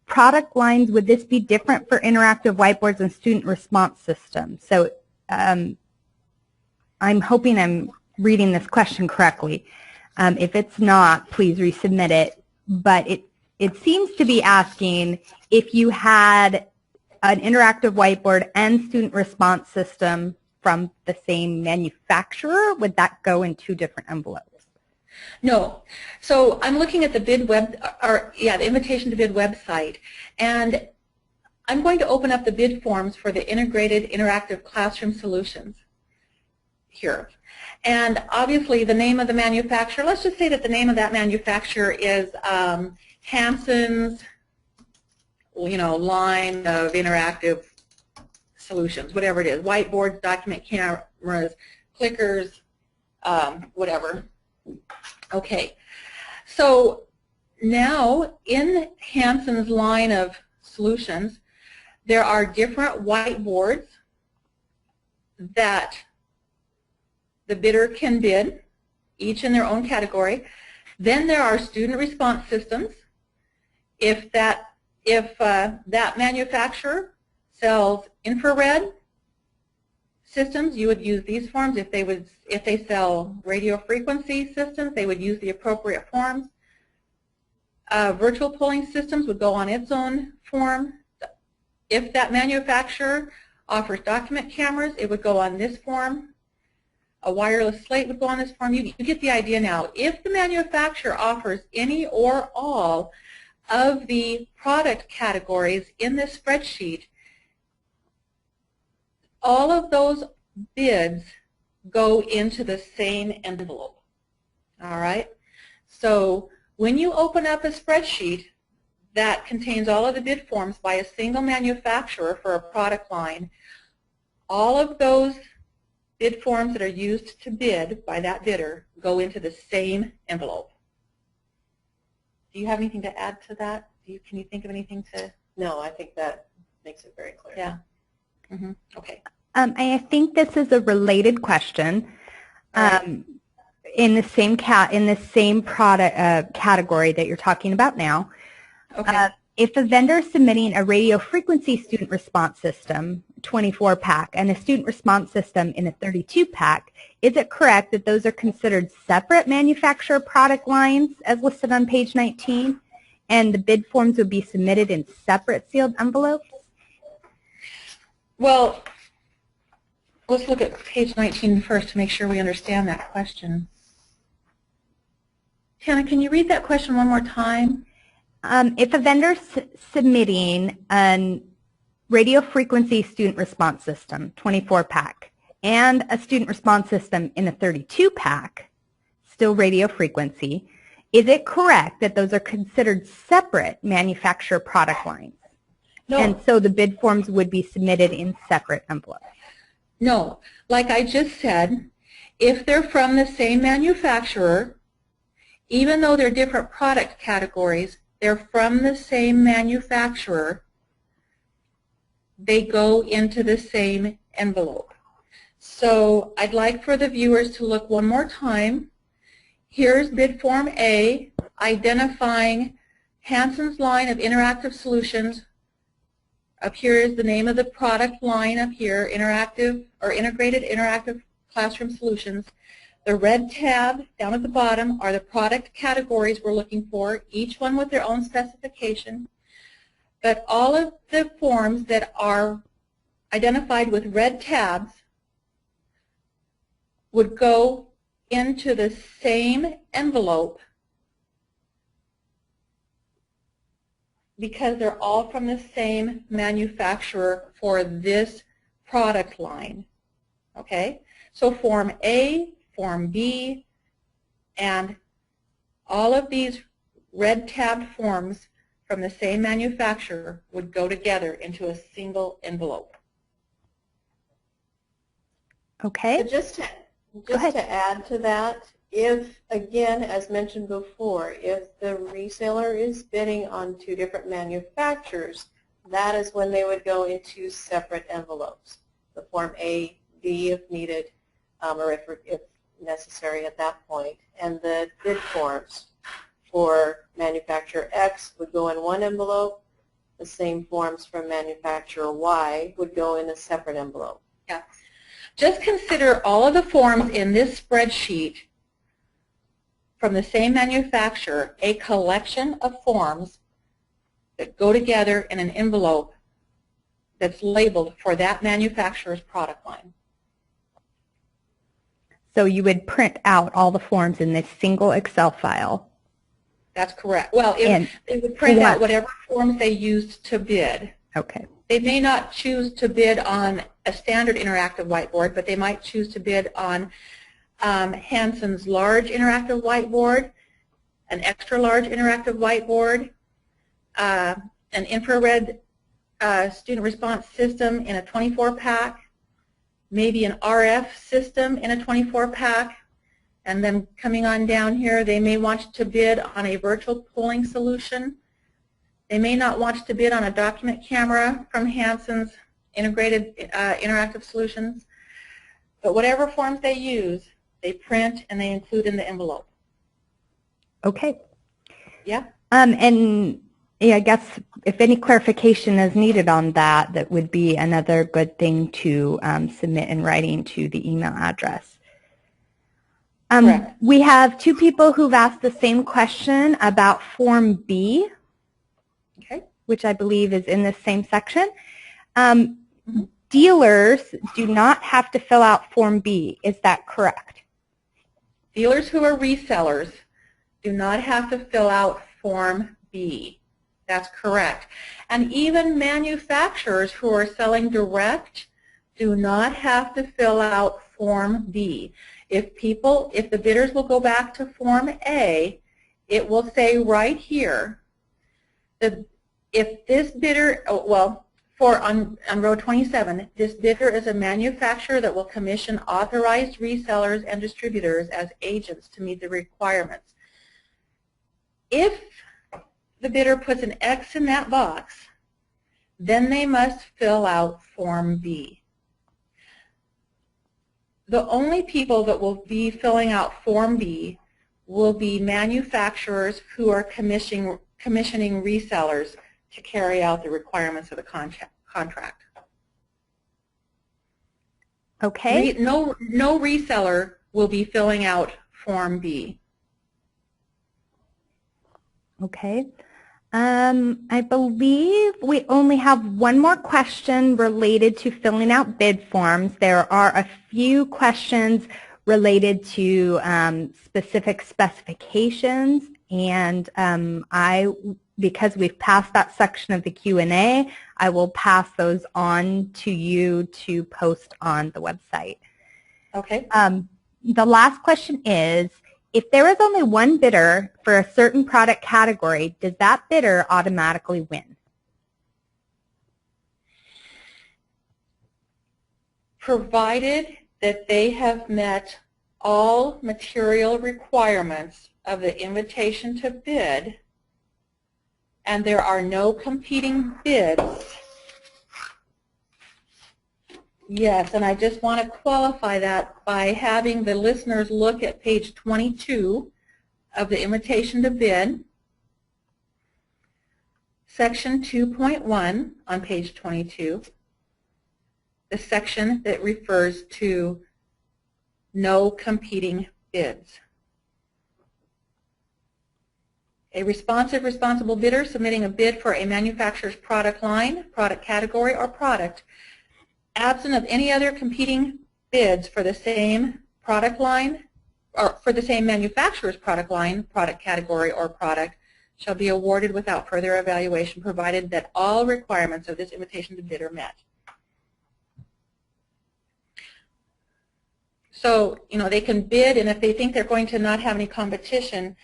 Product lines, would this be different for interactive whiteboards and student response systems? So I'm hoping I'm reading this question correctly. If it's not, please resubmit it. But it seems to be asking if you had an interactive whiteboard and student response system from the same manufacturer, would that go in 2 different envelopes? No. So I'm looking at the the Invitation to Bid website, and I'm going to open up the bid forms for the Integrated Interactive Classroom Solutions. here. And obviously the name of the manufacturer, let's just say that the name of that manufacturer is Hanson's, line of interactive solutions, whatever it is, whiteboards, document cameras, clickers, whatever. Okay, so now in Hanson's line of solutions, there are different whiteboards that the bidder can bid, each in their own category. Then there are student response systems. If that manufacturer sells infrared systems, you would use these forms. If they sell radio frequency systems, they would use the appropriate forms. Virtual polling systems would go on its own form. If that manufacturer offers document cameras, it would go on this form. A wireless slate would go on this form. You get the idea now. If the manufacturer offers any or all of the product categories in this spreadsheet, all of those bids go into the same envelope. All right? So when you open up a spreadsheet that contains all of the bid forms by a single manufacturer for a product line, all of those bid forms that are used to bid by that bidder go into the same envelope. Do you have anything to add to that? Can you think of anything to? No, I think that makes it very clear. Yeah. Mm-hmm. Okay. I think this is a related question. In the same product category that you're talking about now. Okay. If a vendor is submitting a radio frequency student response system, 24-pack, and a student response system in a 32-pack, is it correct that those are considered separate manufacturer product lines as listed on page 19, and the bid forms would be submitted in separate sealed envelopes? Well, let's look at page 19 first to make sure we understand that question. Tana, can you read that question one more time? If a vendor is submitting a radio frequency student response system, 24-pack, and a student response system in a 32-pack, still radio frequency, is it correct that those are considered separate manufacturer product lines? No. And so the bid forms would be submitted in separate envelopes? No. Like I just said, if they're from the same manufacturer, even though they're different product categories, they're from the same manufacturer, they go into the same envelope. So I'd like for the viewers to look one more time. Here's bid form A, identifying Hanson's line of interactive solutions. Up here is the name of the product line up here, interactive or integrated interactive classroom solutions. The red tab down at the bottom are the product categories we're looking for, each one with their own specification. But all of the forms that are identified with red tabs would go into the same envelope because they're all from the same manufacturer for this product line. Okay? So Form A, Form B, and all of these red tabbed forms from the same manufacturer would go together into a single envelope. Okay. So just to add to that, if, again, as mentioned before, if the reseller is bidding on two different manufacturers, that is when they would go into separate envelopes. The Form A, B if needed, or if necessary at that point, and the bid forms for manufacturer X would go in one envelope. The same forms from manufacturer Y would go in a separate envelope. Yeah. Just consider all of the forms in this spreadsheet from the same manufacturer a collection of forms that go together in an envelope that's labeled for that manufacturer's product line. So you would print out all the forms in this single Excel file? That's correct. Well, they would print out whatever forms they used to bid. Okay. they may not choose to bid on a standard interactive whiteboard, but they might choose to bid on Hansen's large interactive whiteboard, an extra large interactive whiteboard, an infrared student response system in a 24-pack, maybe an RF system in a 24-pack, and then coming on down here, they may want to bid on a virtual polling solution. They may not want to bid on a document camera from Hansen's integrated interactive solutions. But whatever forms they use, they print and they include in the envelope. Okay. Yeah. And yeah, I guess if any clarification is needed on that, that would be another good thing to submit in writing to the email address. We have two people who've asked the same question about Form B, okay, which I believe is in this same section. Dealers do not have to fill out Form B. Is that correct? Dealers who are resellers do not have to fill out Form B. That's correct. And even manufacturers who are selling direct do not have to fill out Form B. If the bidders will go back to Form A, it will say right here that if this bidder, on row 27, this bidder is a manufacturer that will commission authorized resellers and distributors as agents to meet the requirements. If the bidder puts an X in that box, then they must fill out Form B. The only people that will be filling out Form B will be manufacturers who are commissioning resellers to carry out the requirements of the contract. Okay. No reseller will be filling out Form B. Okay. I believe we only have one more question related to filling out bid forms. There are a few questions related to specific specifications, and because we've passed that section of the Q&A, I will pass those on to you to post on the website. Okay. The last question is, if there is only one bidder for a certain product category, does that bidder automatically win? Provided that they have met all material requirements of the invitation to bid and there are no competing bids. Yes, and I just want to qualify that by having the listeners look at page 22 of the invitation to bid, section 2.1 on page 22, the section that refers to no competing bids. A responsible bidder submitting a bid for a manufacturer's product line, product category, or product, absent of any other competing bids for the same product line or for the same manufacturer's product line, product category, or product, shall be awarded without further evaluation, provided that all requirements of this invitation to bid are met. So, they can bid, and if they think they're going to not have any competition,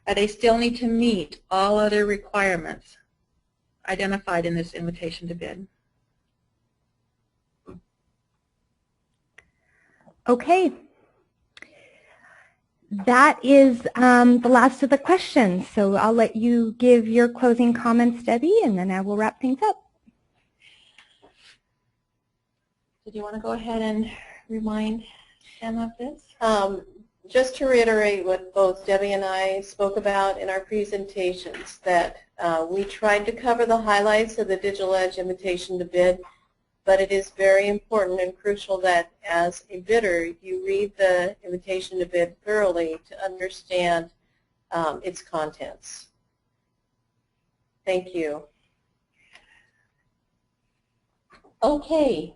they still need to meet all other requirements identified in this invitation to bid. Okay. That is the last of the questions. So I'll let you give your closing comments, Debbie, and then I will wrap things up. Did you want to go ahead and remind them of this? Just to reiterate what both Debbie and I spoke about in our presentations, that we tried to cover the highlights of the DigitalEdge invitation to bid, but it is very important and crucial that as a bidder you read the invitation to bid thoroughly to understand its contents. Thank you. Okay.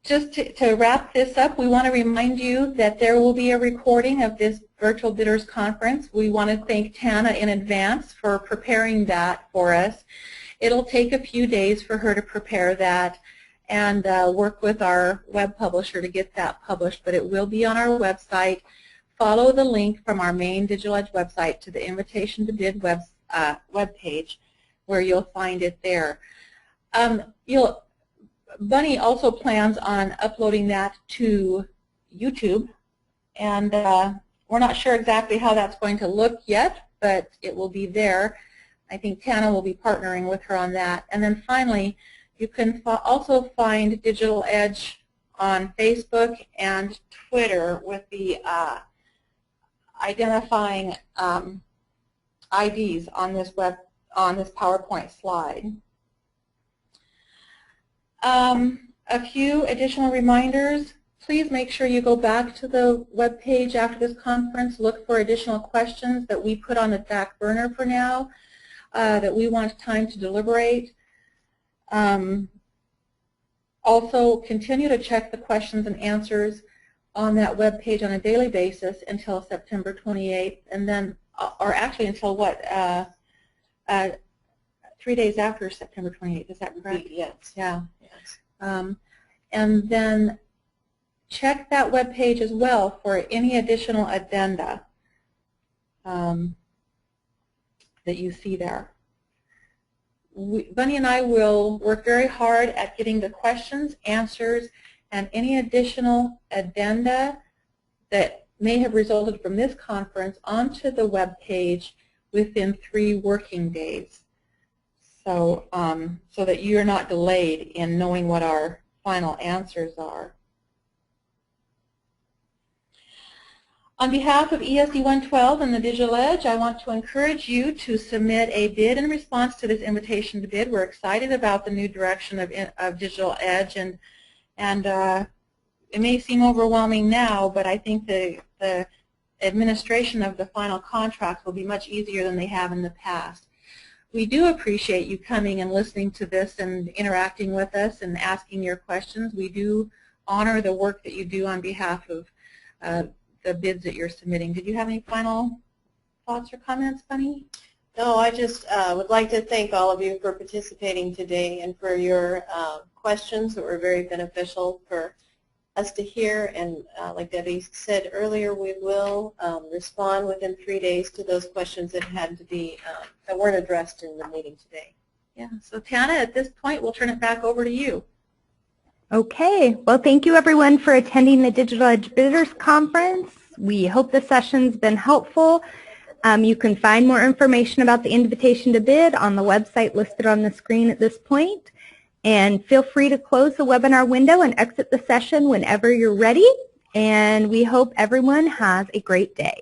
just to wrap this up, we want to remind you that there will be a recording of this Virtual Bidders Conference. We want to thank Tana in advance for preparing that for us. It'll take a few days for her to prepare that and work with our web publisher to get that published, but it will be on our website. Follow the link from our main DigitalEdge website to the Invitation to Bid web page, where you'll find it there. Bunny also plans on uploading that to YouTube, and we're not sure exactly how that's going to look yet, but it will be there. I think Tana will be partnering with her on that. And then finally, you can also find DigitalEdge on Facebook and Twitter with the identifying IDs on this PowerPoint slide. A few additional reminders. Please make sure you go back to the web page after this conference, look for additional questions that we put on the back burner for now, that we want time to deliberate. Also, continue to check the questions and answers on that web page on a daily basis until September 28th, and then, or actually until what, 3 days after September 28th, is that correct? Yes. Yeah. Yes. And then check that web page as well for any additional addenda that you see there. Bunny and I will work very hard at getting the questions, answers, and any additional addenda that may have resulted from this conference onto the web page within 3 working days. So, so that you're not delayed in knowing what our final answers are. On behalf of ESD 112 and the DigitalEdge, I want to encourage you to submit a bid in response to this invitation to bid. We're excited about the new direction of DigitalEdge, and it may seem overwhelming now, but I think the administration of the final contract will be much easier than they have in the past. We do appreciate you coming and listening to this and interacting with us and asking your questions. We do honor the work that you do on behalf of the bids that you're submitting. Did you have any final thoughts or comments, Bunny? No, I just would like to thank all of you for participating today and for your questions that were very beneficial for us to hear. And like Debbie said earlier, we will respond within 3 days to those questions that had to be that weren't addressed in the meeting today. Yeah. So Tana, at this point, we'll turn it back over to you. Okay. Well, thank you everyone for attending the DigitalEdge Bidders Conference. We hope the session's been helpful. You can find more information about the invitation to bid on the website listed on the screen at this point. And feel free to close the webinar window and exit the session whenever you're ready. And we hope everyone has a great day.